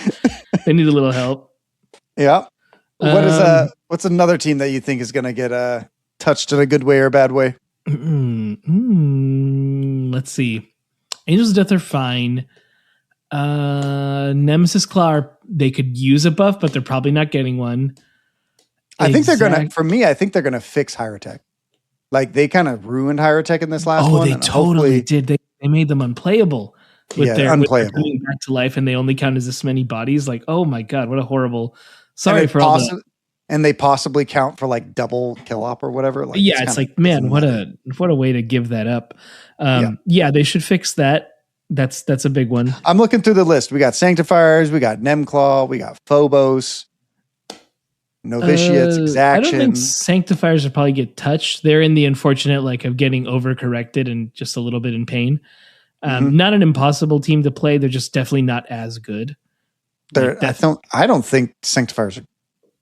They need a little help. Yeah. What's another team that you think is going to get touched in a good way or a bad way? Let's see. Angels of Death are fine. Nemesis Claw, they could use a buff, but they're probably not getting one. I think they're going to fix Hyrotech. Like, they kind of ruined Hyrotech in this last one. Oh, they totally did. They made them unplayable. Unplayable. Coming back to life, and they only count as this many bodies. Like, oh my God, what a horrible... Sorry for all that. And they possibly count for like double kill op or whatever. Like, yeah, it's like, man, what a way to give that up. Yeah, they should fix that. That's a big one. I'm looking through the list. We got Sanctifiers, we got Nemclaw, we got Phobos, Novitiates, Exactions. I don't think Sanctifiers will probably get touched. They're in the unfortunate like of getting overcorrected and just a little bit in pain. Not an impossible team to play. They're just definitely not as good. I don't think Sanctifiers are.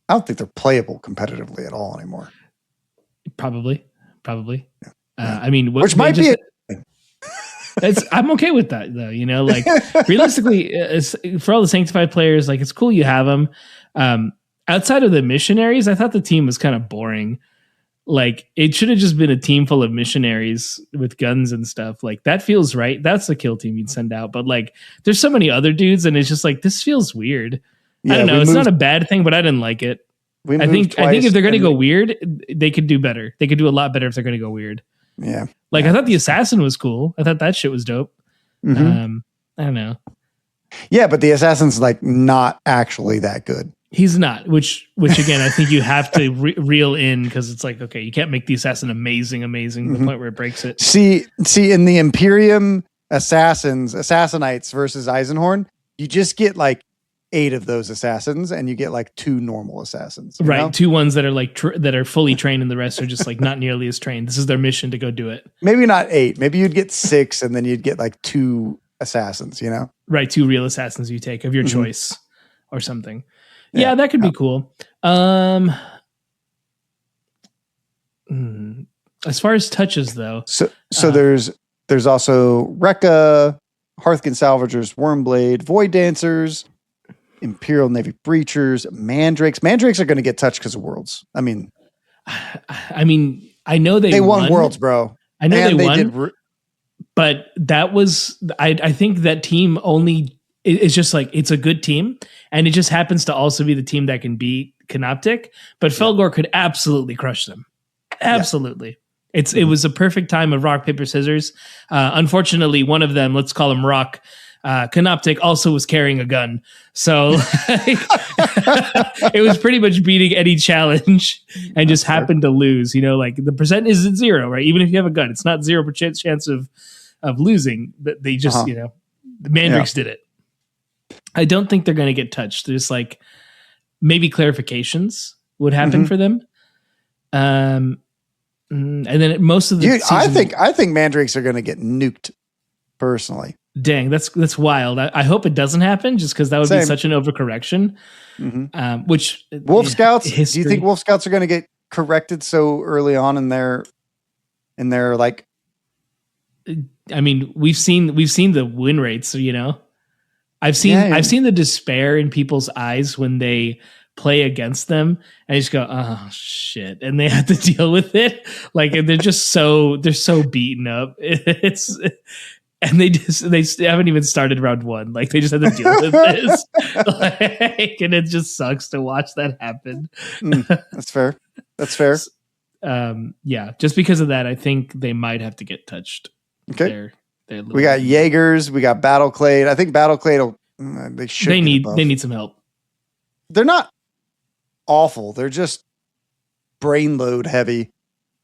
I don't think they're playable competitively at all anymore. Probably. Yeah. I mean, which might be. I'm okay with that though. You know, like realistically, for all the Sanctified players, like it's cool you have them. Outside of the missionaries, I thought the team was kind of boring. Like, it should have just been a team full of missionaries with guns and stuff. Like, that feels right. That's the kill team you'd send out. But like, there's so many other dudes, and it's just like, this feels weird. Yeah, I don't know. It's not a bad thing, but I didn't like it. I think if they're going to go weird, they could do better. They could do a lot better if they're going to go weird. Yeah. Like, I thought the assassin was cool. I thought that shit was dope. I don't know. Yeah, but the assassin's like not actually that good. He's not, which again, I think you have to reel in because it's like, okay, you can't make the assassin amazing to the point where it breaks it. See, in the Imperium Assassinites versus Eisenhorn, you just get like 8 of those assassins and you get like 2 normal assassins. Right. Know? 2 ones that are like, that are fully trained and the rest are just like not nearly as trained. This is their mission to go do it. Maybe not 8. Maybe you'd get 6 and then you'd get like 2 assassins, you know? Right. 2 real assassins you take of your choice or something. Yeah, that could be cool. As far as touches, though, so there's also Rekka, Hearthkin Salvagers, Wormblade, Void Dancers, Imperial Navy Breachers, Mandrakes. Mandrakes are going to get touched because of Worlds. I mean, I know they won Worlds, bro. I know they won, but that was I think that team only it's just like it's a good team, and it just happens to also be the team that can beat Canoptic. But Felgor could absolutely crush them. Absolutely. It was a perfect time of rock, paper, scissors. Unfortunately, one of them, let's call him Rock, Canoptic, also was carrying a gun. So it was pretty much beating any challenge and just happened to lose. You know, like the percent isn't 0, right? Even if you have a gun, it's not 0% chance of losing. But they just, you know, the Mandrakes did it. I don't think they're going to get touched. There's like maybe clarifications would happen for them. And then most of the season, I think Mandrakes are going to get nuked personally. Dang, that's wild. I hope it doesn't happen, just because that would be such an overcorrection. Which Wolf Scouts? Do you think Wolf Scouts are going to get corrected so early on in their like? I mean, we've seen the win rates. You know, I've seen the despair in people's eyes when they play against them and just go, oh shit, and they have to deal with it. Like they're so beaten up. And they haven't even started round 1. Like they just have to deal with this. And it just sucks to watch that happen. That's fair. Yeah, just because of that, I think they might have to get touched. Okay. We got Jaegers, we got Battleclade. I think Battleclade they need some help. They're not awful. They're just brain load heavy.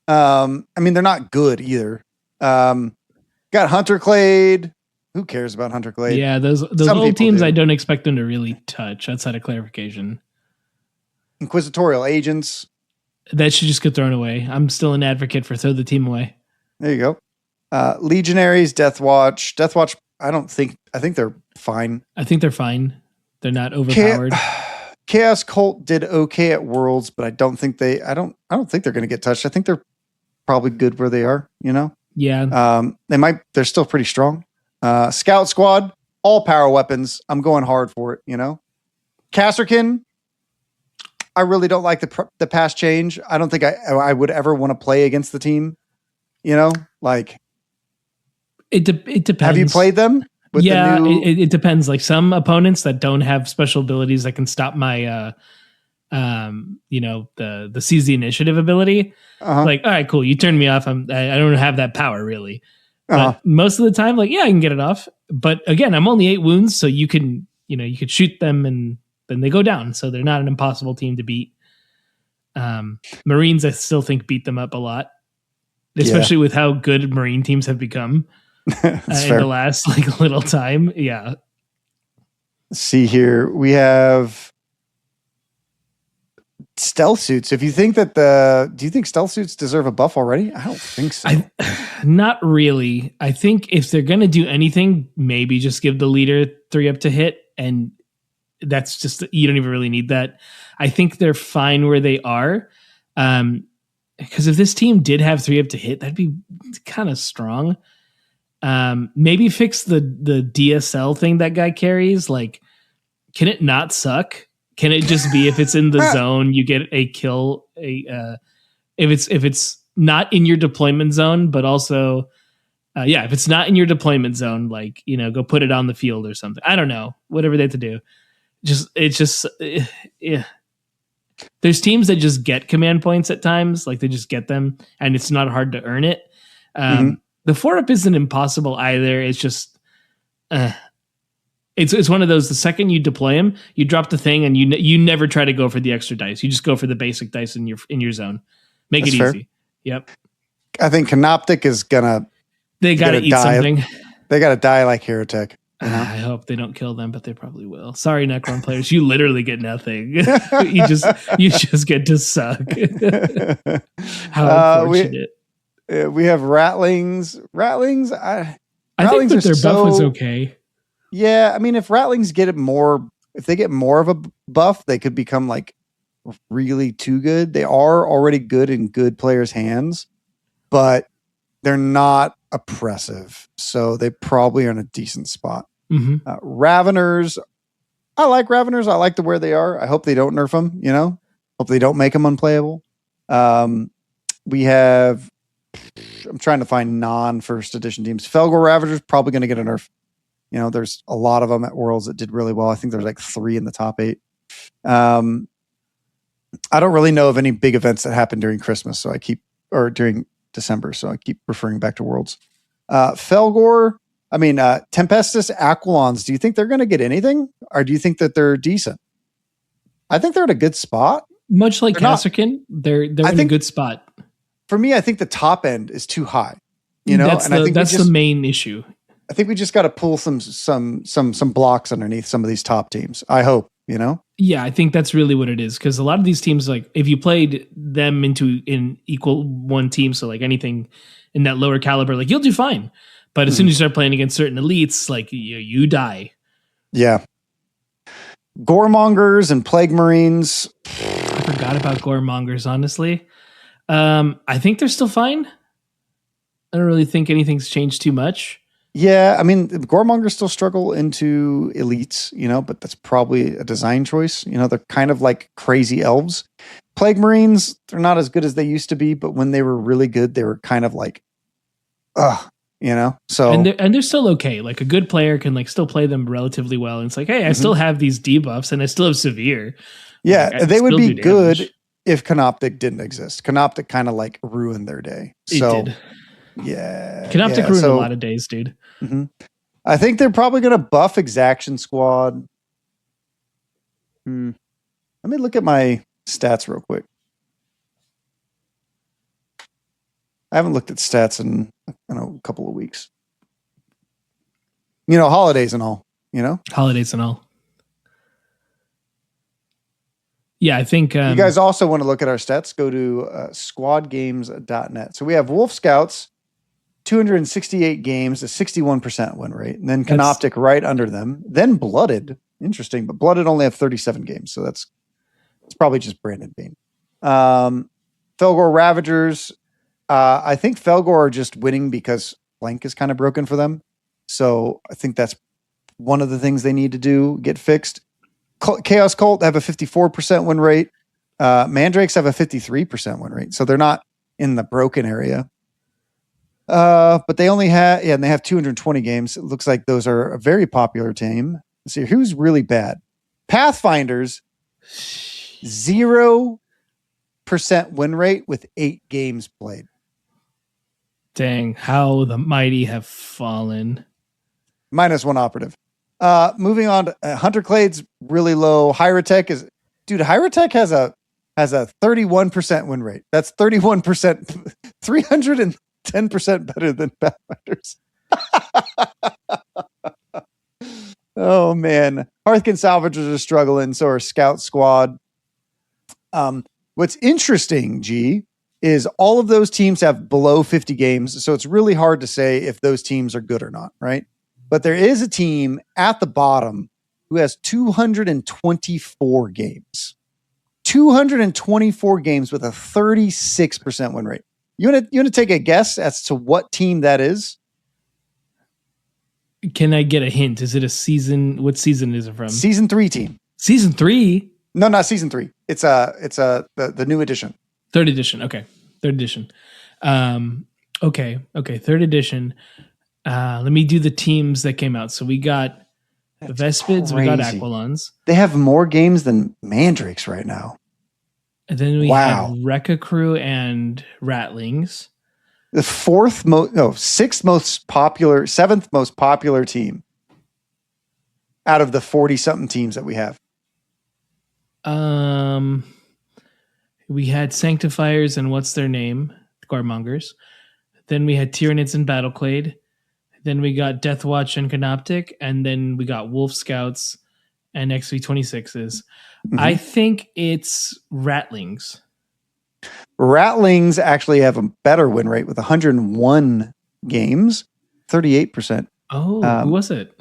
I mean, they're not good either. Got Hunterclade. Who cares about Hunterclade? Yeah, those old teams I don't expect them to really touch outside of clarification. Inquisitorial Agents. That should just get thrown away. I'm still an advocate for throw the team away. There you go. Legionaries, Death Watch. I think they're fine. I think they're fine. They're not overpowered. Chaos Cult did okay at Worlds, but I don't think they're going to get touched. I think they're probably good where they are, you know? Yeah. They're still pretty strong. Scout Squad, all power weapons. I'm going hard for it, you know? Casterkin, I really don't like the pass change. I don't think I would ever want to play against the team, you know? Like, it depends. Have you played them? It depends. Like some opponents that don't have special abilities that can stop my the seize the initiative ability. Like, all right, cool. You turned me off. I don't have that power really. But most of the time, like, yeah, I can get it off. But again, I'm only 8 wounds, so you could shoot them and then they go down. So they're not an impossible team to beat. Marines, I still think beat them up a lot, especially with how good Marine teams have become in the last like little time. Yeah. Let's see here. We have stealth suits. If you think do you think stealth suits deserve a buff already? I don't think so. Not really. I think if they're going to do anything, maybe just give the leader 3 up to hit. And that's just, you don't even really need that. I think they're fine where they are. Because if this team did have 3 up to hit, that'd be kind of strong. Maybe fix the DSL thing that guy carries. Like, can it not suck? Can it just be if it's in the zone, you get a kill? If it's not in your deployment zone, but also, if it's not in your deployment zone, like, you know, go put it on the field or something. I don't know, whatever they have to do. There's teams that just get command points at times, like they just get them, and it's not hard to earn it. The 4 up isn't impossible either. It's just. It's one of those, the second you deploy him, you drop the thing and you never try to go for the extra dice. You just go for the basic dice in your zone. Make it easy. Yep. I think Canoptic is they got to eat something. They got to die like Herotech. I hope they don't kill them, but they probably will. Sorry, Necron players, you literally get nothing. you just get to suck. How unfortunate. We have Rattlings. I think that their buff was okay. Yeah, I mean, if Rattlings if they get more of a buff, they could become like really too good. They are already good in good players' hands, but they're not oppressive, so they probably are in a decent spot. Raveners, I like Raveners. I like where they are. I hope they don't nerf them. You know, hope they don't make them unplayable. We have. I'm trying to find non-first edition teams. Felgor Ravagers probably going to get a nerf. there's a lot of them at Worlds that did really well. I think there's like 3 in the top 8. I don't really know of any big events that happen during Christmas, or during December, so I keep referring back to Worlds. Felgor, Tempestus Aquilons, do you think they're going to get anything? Or do you think that they're decent? I think they're in a good spot. Much like Kasserkin, they're in a good spot. For me, I think the top end is too high. That's the main issue. I think we just got to pull some blocks underneath some of these top teams. I hope, Yeah, I think that's really what it is. Because a lot of these teams, like if you played them in equal one team, so like anything in that lower caliber, like you'll do fine. But as soon as you start playing against certain elites, like you die. Yeah. Goremongers and Plague Marines. I forgot about Goremongers, honestly. I think they're still fine. I don't really think anything's changed too much. Yeah, the Goremongers still struggle into elites, but that's probably a design choice. They're kind of like crazy elves. Plague Marines, they're not as good as they used to be, but when they were really good, they were kind of like, so. And they're still okay. Like a good player can like still play them relatively well. And it's like, hey, I still have these debuffs and I still have severe. Yeah, like, they would be good if Canoptic didn't exist. Canoptic kind of like ruined their day. It did. Yeah. Canoptic ruined a lot of days, dude. Mm-hmm. I think they're probably going to buff Exaction Squad. Let me look at my stats real quick. I haven't looked at stats in a couple of weeks. Holidays and all. Holidays and all. Yeah, I think... you guys also want to look at our stats, go to squadgames.net. So we have Wolf Scouts, 268 games, a 61% win rate. And then Canoptic right under them. Then Blooded. Interesting, but Blooded only have 37 games. So it's probably just Brandon Bean. Felgor Ravagers. I think Felgor are just winning because Flank is kind of broken for them. So I think that's one of the things they need to do, get fixed. Chaos Cult have a 54% win rate. Mandrakes have a 53% win rate. So they're not in the broken area. But they only and they have 220 games. It looks like those are a very popular team. Let's see, who's really bad? Pathfinders, 0% win rate with 8 games played. Dang, how the mighty have fallen. -1 operative. Moving on to Hunter Clade's really low. Hyrotech Hyrotech has a 31% win rate. That's 31%, 310% better than Pathfinders. Oh man. Hearthkin Salvagers are struggling, so are Scout Squad. What's interesting, G, is all of those teams have below 50 games, so it's really hard to say if those teams are good or not, right? But there is a team at the bottom who has 224 games. 224 games with a 36% win rate. You want to take a guess as to what team that is? Can I get a hint? Is it a season? What season is it from? Season 3 team. Season 3? No, not season 3. It's the new edition. Third edition. Okay. Third edition. Okay. Third edition. Let me do the teams that came out. So we got Vespids, we got Aquilons. They have more games than Mandrakes right now. And then we have Rekka Crew and Ratlings. The seventh most popular team out of the 40-something teams that we have. We had Sanctifiers and what's their name? Goremongers. Then we had Tyranids and Battleclade. Then we got Deathwatch and Canoptic. And then we got Wolf Scouts and XV26s. Mm-hmm. I think it's Ratlings. Ratlings actually have a better win rate with 101 games, 38%. Oh, who was it?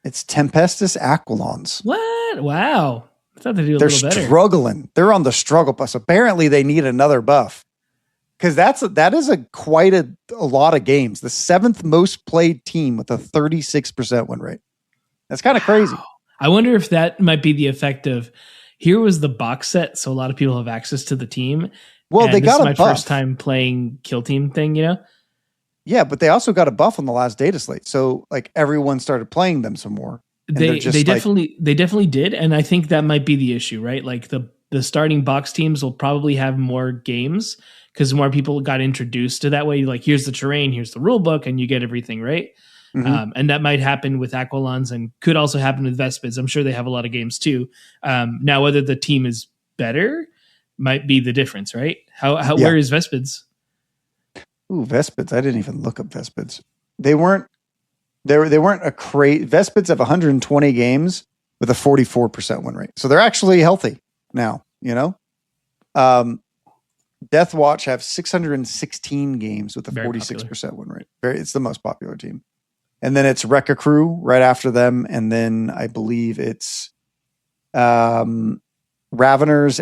It's Tempestus Aquilons. What? Wow. I thought they'd do a little better. They're struggling. They're on the struggle bus. Apparently, they need another buff because that is quite a lot of games. The 7th most played team with a 36% win rate. That's kind of crazy. I wonder if that might be the effect of here was the box set, so a lot of people have access to the team. Well, they got my first time playing Kill Team thing, you know? Yeah, but they also got a buff on the last data slate. So like everyone started playing them some more. They definitely did. And I think that might be the issue, right? Like the starting box teams will probably have more games because more people got introduced to that way. Like, here's the terrain, here's the rule book, and you get everything, right? And that might happen with Aquilons and could also happen with Vespids. I'm sure they have a lot of games too. Now, whether the team is better might be the difference, right? Where is Vespids? Ooh, Vespids. I didn't even look up Vespids. They weren't a crazy. Vespids have 120 games with a 44% win rate. So they're actually healthy now, you know? Deathwatch have 616 games with a 46% win rate. It's the most popular team. And then it's Wrecca Crew right after them. And then I believe it's Raveners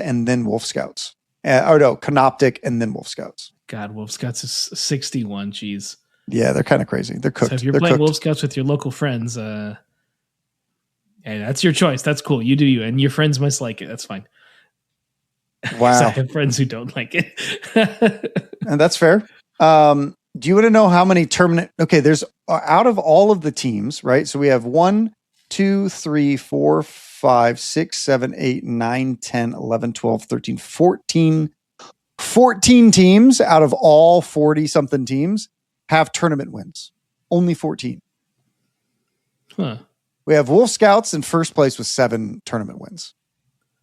and then Wolf Scouts. Canoptic and then Wolf Scouts. God, Wolf Scouts is 61. Jeez. Yeah, they're kind of crazy. They're cooked. So if you're playing Wolf Scouts with your local friends, hey, that's your choice. That's cool. You do you. And your friends must like it. That's fine. Wow. I have friends who don't like it. And that's fair. Do you want to know how many tournament? Okay, there's out of all of the teams, right? So we have 1, 2, 3, 4, 5, 6, 7, 8, 9, 10, 11, 12, 13, 14 teams out of all 40 something teams have tournament wins. Only 14. Huh. We have Wolf Scouts in first place with 7 tournament wins.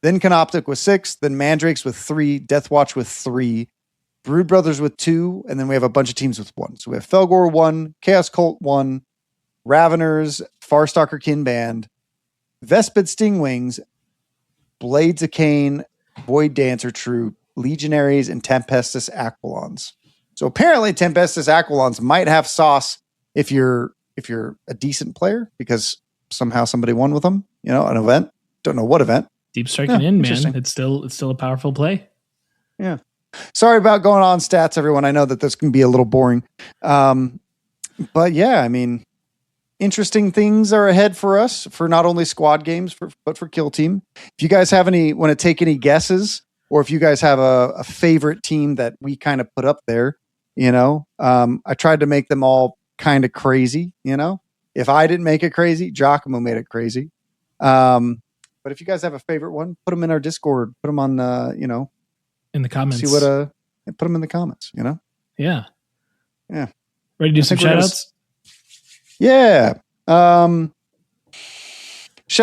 Then Canoptic with 6, then Mandrakes with 3, Deathwatch with 3, Brood Brothers with 2, and then we have a bunch of teams with 1. So we have Felgor 1, Chaos Cult 1, Raveners, Farstalker Kin Band, Vespid Stingwings, Blades of Cain, Void Dancer Troop, Legionaries, and Tempestus Aquilons. So apparently Tempestus Aquilons might have sauce if you're a decent player, because somehow somebody won with them, you know, an event. Don't know what event. Deep striking in, man. It's still a powerful play. Yeah. Sorry about going on stats, everyone. I know that this can be a little boring. But yeah, I mean, interesting things are ahead for us for not only squad games, but for Kill Team. If you guys want to take any guesses, or if you guys have a favorite team that we kind of put up there, you know, I tried to make them all kind of crazy, you know. If I didn't make it crazy, Giacomo made it crazy. But if you guys have a favorite one, put them in our Discord, put them on, in the comments. See what put them in the comments, you know? Yeah. Yeah. Ready to do some shout outs? Yeah. Shout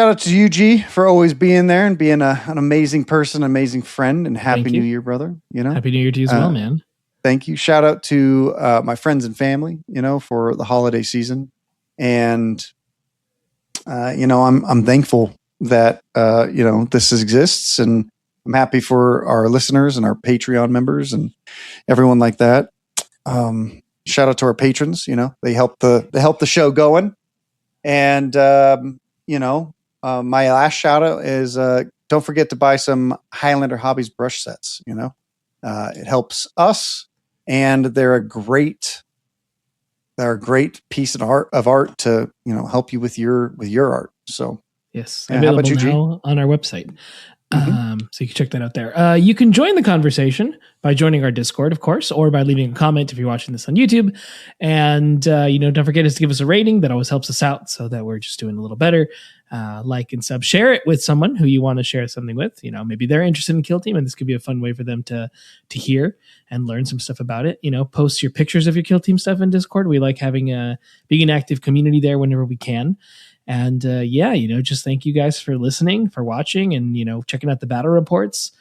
out to UG for always being there and being an amazing person, amazing friend, and happy New Year, brother. You know? Happy New Year to you as well, man. Thank you. Shout out to my friends and family, you know, for the holiday season. And I'm thankful that this exists, and I'm happy for our listeners and our Patreon members and everyone like that. Shout out to our patrons. You know, they help the show going. And my last shout out is don't forget to buy some Highlander Hobbies brush sets. You know, it helps us, and they're a great piece of art to help you with your art. So yes, yeah, available how about you, now on our website. So you can check that out there. You can join the conversation by joining our Discord, of course, or by leaving a comment if you're watching this on YouTube. And, don't forget to give us a rating. That always helps us out so that we're just doing a little better. Like and sub, share it with someone who you want to share something with. You know, maybe they're interested in Kill Team, and this could be a fun way for them to hear and learn some stuff about it. You know, post your pictures of your Kill Team stuff in Discord. We like having being an active community there whenever we can. And just thank you guys for listening, for watching, and, checking out the battle reports.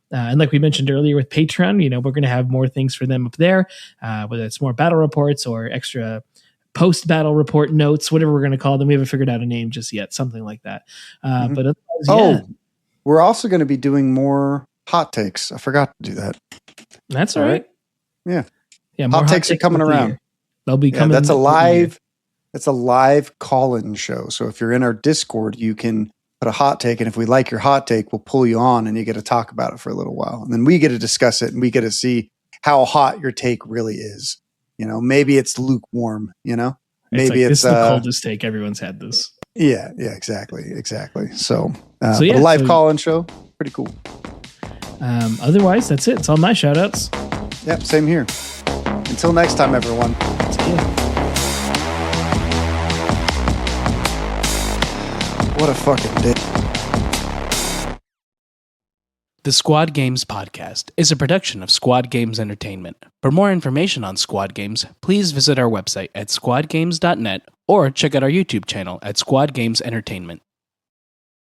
And like we mentioned earlier with Patreon, we're going to have more things for them up there, whether it's more battle reports or extra post-battle report notes, whatever we're going to call them. We haven't figured out a name just yet, something like that. But we're also going to be doing more hot takes. I forgot to do that. That's all right. Yeah. Yeah. Hot takes are coming around. They'll be coming. That's a live call-in show. So if you're in our Discord, you can put a hot take, and if we like your hot take, we'll pull you on and you get to talk about it for a little while. And then we get to discuss it, and we get to see how hot your take really is. Maybe it's lukewarm, maybe it's the coldest take. Everyone's had this. Yeah, exactly. So a live call-in show, pretty cool. Otherwise, that's it. It's all my shout outs. Yep, same here. Until next time, everyone. See ya. What a fucking day. The Squad Games Podcast is a production of Squad Games Entertainment. For more information on Squad Games, please visit our website at squadgames.net or check out our YouTube channel at Squad Games Entertainment.